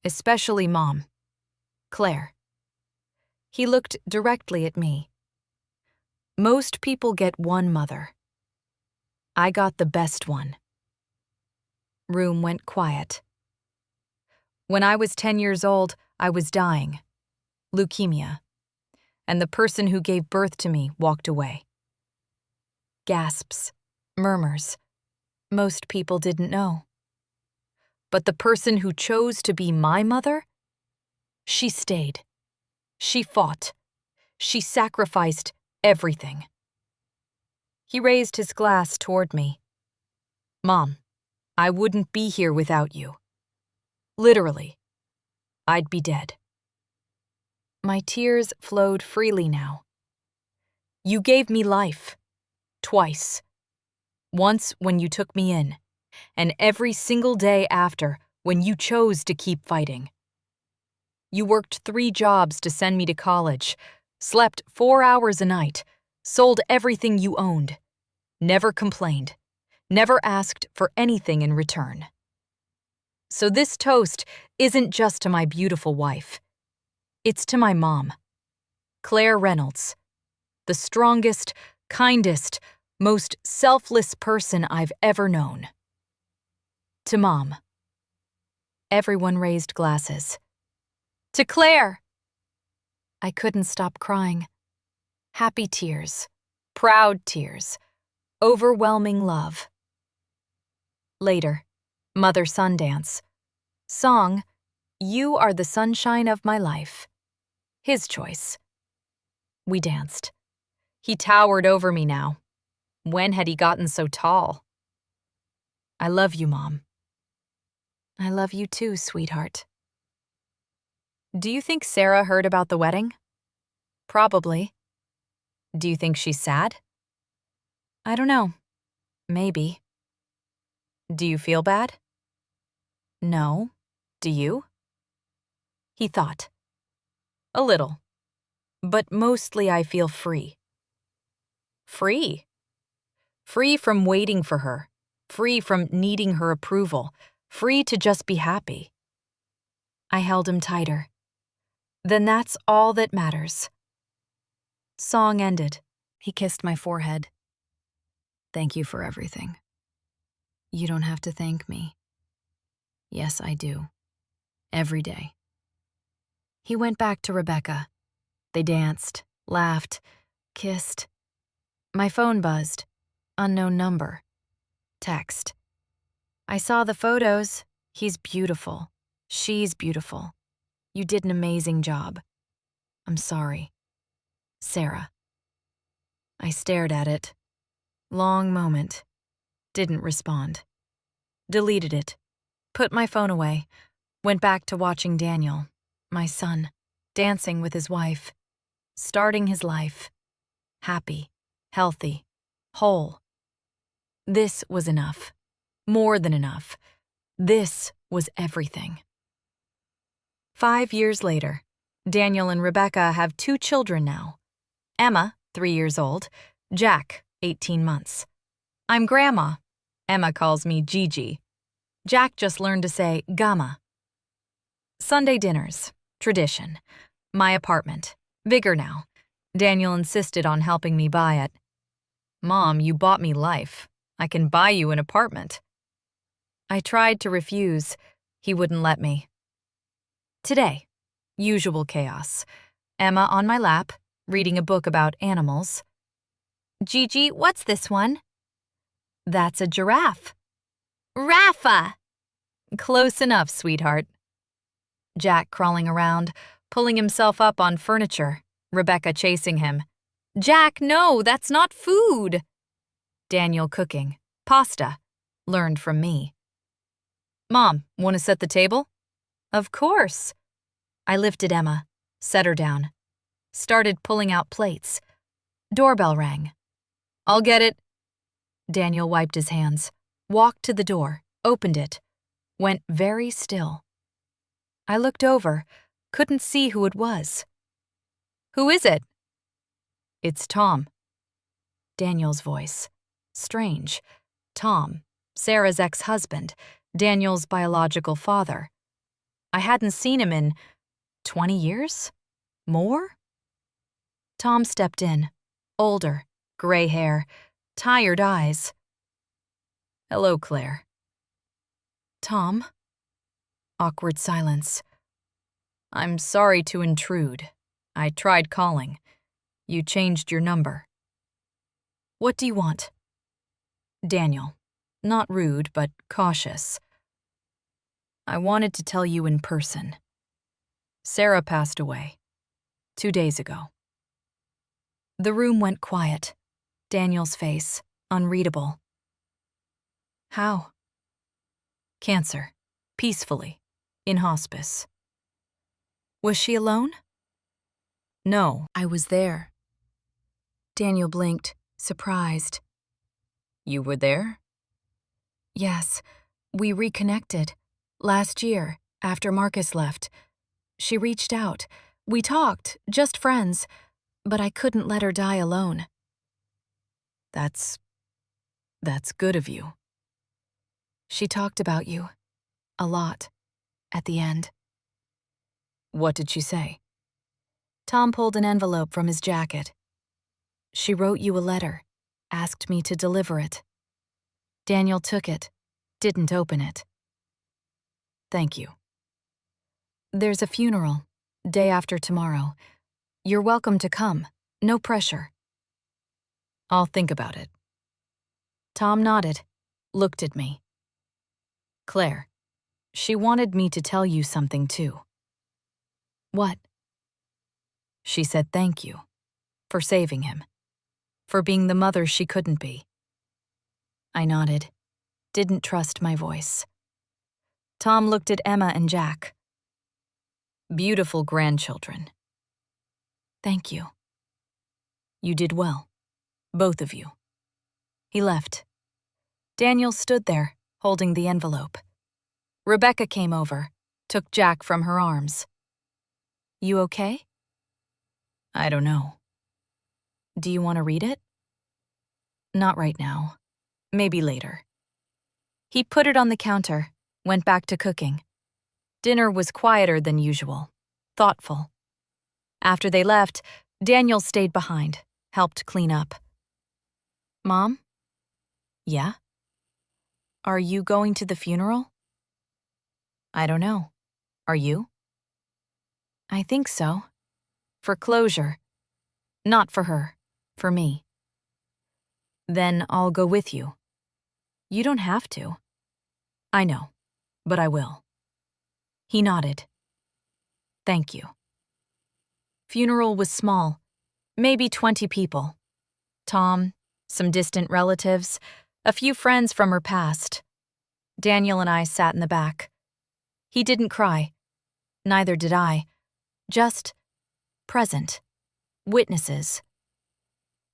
Especially Mom, Claire. He looked directly at me. Most people get one mother. I got the best one. Room went quiet. When I was 10 years old, I was dying. Leukemia. And the person who gave birth to me walked away. Gasps, murmurs. Most people didn't know. But the person who chose to be my mother, she stayed. She fought. She sacrificed everything. He raised his glass toward me. Mom, I wouldn't be here without you. Literally, I'd be dead. My tears flowed freely now. You gave me life. Twice. Once when you took me in, and every single day after when you chose to keep fighting. You worked 3 jobs to send me to college, slept 4 hours a night, sold everything you owned, never complained, never asked for anything in return. So this toast isn't just to my beautiful wife. It's to my mom, Claire Reynolds, the strongest, kindest, most selfless person I've ever known. To Mom. Everyone raised glasses. To Claire! I couldn't stop crying. Happy tears, proud tears, overwhelming love. Later, mother-son dance. Song, You Are the Sunshine of My Life. His choice. We danced. He towered over me now. When had he gotten so tall? I love you, Mom. I love you too, sweetheart. Do you think Sarah heard about the wedding? Probably. Do you think she's sad? I don't know. Maybe. Do you feel bad? No. Do you? He thought. A little. But mostly I feel free. Free? Free from waiting for her, free from needing her approval, free to just be happy. I held him tighter. Then that's all that matters. Song ended. He kissed my forehead. Thank you for everything. You don't have to thank me. Yes, I do. Every day. He went back to Rebecca. They danced, laughed, kissed. My phone buzzed. Unknown number. Text. I saw the photos. He's beautiful. She's beautiful. You did an amazing job. I'm sorry. Sarah. I stared at it. Long moment. Didn't respond. Deleted it. Put my phone away. Went back to watching Daniel, my son, dancing with his wife. Starting his life. Happy, healthy, whole. This was enough. More than enough. This was everything. 5 years later, Daniel and Rebecca have 2 children now. Emma, 3 years old, Jack, 18 months. I'm Grandma. Emma calls me Gigi. Jack just learned to say Gamma. Sunday dinners, tradition. My apartment, bigger now. Daniel insisted on helping me buy it. Mom, you bought me life. I can buy you an apartment. I tried to refuse. He wouldn't let me. Today, usual chaos. Emma on my lap, reading a book about animals. Gigi, what's this one? That's a giraffe. Rafa! Close enough, sweetheart. Jack crawling around, pulling himself up on furniture, Rebecca chasing him. Jack, no, that's not food. Daniel cooking. Pasta. Learned from me. Mom, want to set the table? Of course. I lifted Emma, set her down. Started pulling out plates. Doorbell rang. I'll get it. Daniel wiped his hands, walked to the door, opened it, went very still. I looked over, couldn't see who it was. Who is it? It's Tom. Daniel's voice. Strange. Tom, Sarah's ex-husband, Daniel's biological father. I hadn't seen him in 20 years? More? Tom stepped in, older, gray hair, tired eyes. Hello, Claire. Tom? Awkward silence. I'm sorry to intrude. I tried calling. You changed your number. What do you want? Daniel. Not rude, but cautious. I wanted to tell you in person. Sarah passed away 2 days ago. The room went quiet. Daniel's face, unreadable. How? Cancer. Peacefully. In hospice. Was she alone? No, I was there. Daniel blinked, surprised. You were there? Yes, we reconnected. Last year, after Marcus left. She reached out. We talked, just friends, but I couldn't let her die alone. That's good of you. She talked about you. A lot. At the end. What did she say? Tom pulled an envelope from his jacket. She wrote you a letter, asked me to deliver it. Daniel took it, didn't open it. Thank you. There's a funeral, day after tomorrow. You're welcome to come, no pressure. I'll think about it. Tom nodded, looked at me. Claire, she wanted me to tell you something too. What? She said thank you, for saving him, for being the mother she couldn't be. I nodded, didn't trust my voice. Tom looked at Emma and Jack. Beautiful grandchildren. Thank you. You did well, both of you. He left. Daniel stood there, holding the envelope. Rebecca came over, took Jack from her arms. You okay? I don't know. Do you want to read it? Not right now. Maybe later. He put it on the counter, went back to cooking. Dinner was quieter than usual, thoughtful. After they left, Daniel stayed behind, helped clean up. Mom? Yeah? Are you going to the funeral? I don't know. Are you? I think so. For closure. Not for her. For me. Then I'll go with you. You don't have to. I know, but I will. He nodded. Thank you. Funeral was small, maybe 20 people. Tom, some distant relatives, a few friends from her past. Daniel and I sat in the back. He didn't cry. Neither did I. Just present. Witnesses.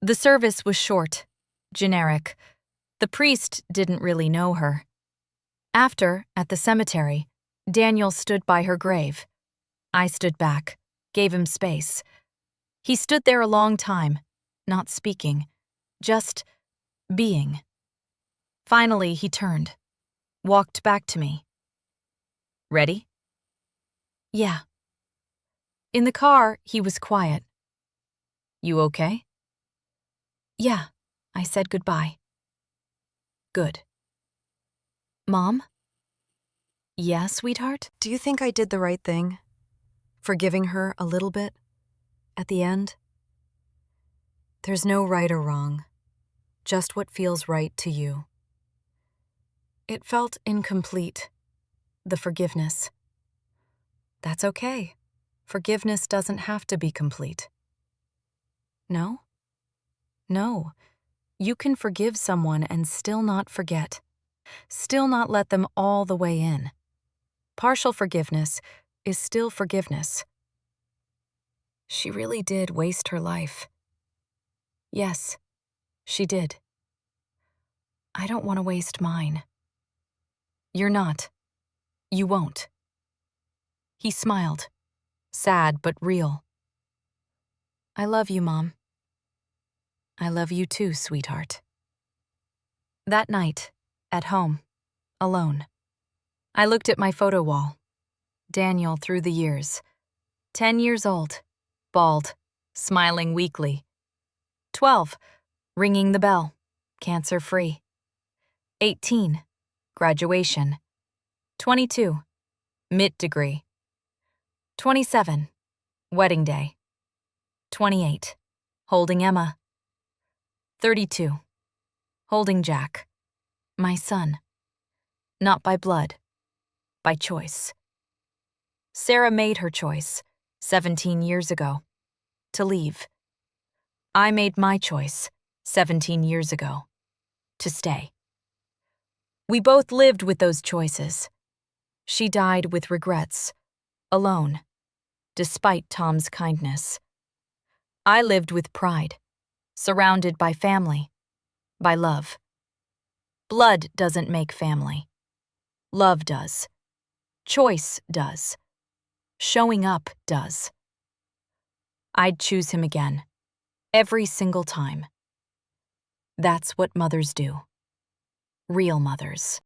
The service was short, generic. The priest didn't really know her. After, at the cemetery, Daniel stood by her grave. I stood back, gave him space. He stood there a long time, not speaking, just being. Finally, he turned, walked back to me. Ready? Yeah. In the car, he was quiet. You okay? Yeah, I said goodbye. Good. Mom? Yeah, sweetheart? Do you think I did the right thing? Forgiving her a little bit? At the end? There's no right or wrong. Just what feels right to you. It felt incomplete. The forgiveness. That's okay. Forgiveness doesn't have to be complete. No? No. You can forgive someone and still not forget. Still not let them all the way in. Partial forgiveness is still forgiveness. She really did waste her life. Yes, she did. I don't want to waste mine. You're not. You won't. He smiled, sad but real. I love you, Mom. I love you too, sweetheart. That night, at home, alone, I looked at my photo wall. Daniel through the years. 10 years old, bald, smiling weakly. 12, ringing the bell, cancer-free. 18, graduation. 22, MIT degree. 27, wedding day. 28, holding Emma. 32, holding Jack, my son. Not by blood, by choice. Sarah made her choice 17 years ago, to leave. I made my choice 17 years ago, to stay. We both lived with those choices. She died with regrets, alone, despite Tom's kindness. I lived with pride, surrounded by family, by love. Blood doesn't make family. Love does. Choice does. Showing up does. I'd choose him again, every single time. That's what mothers do. Real mothers.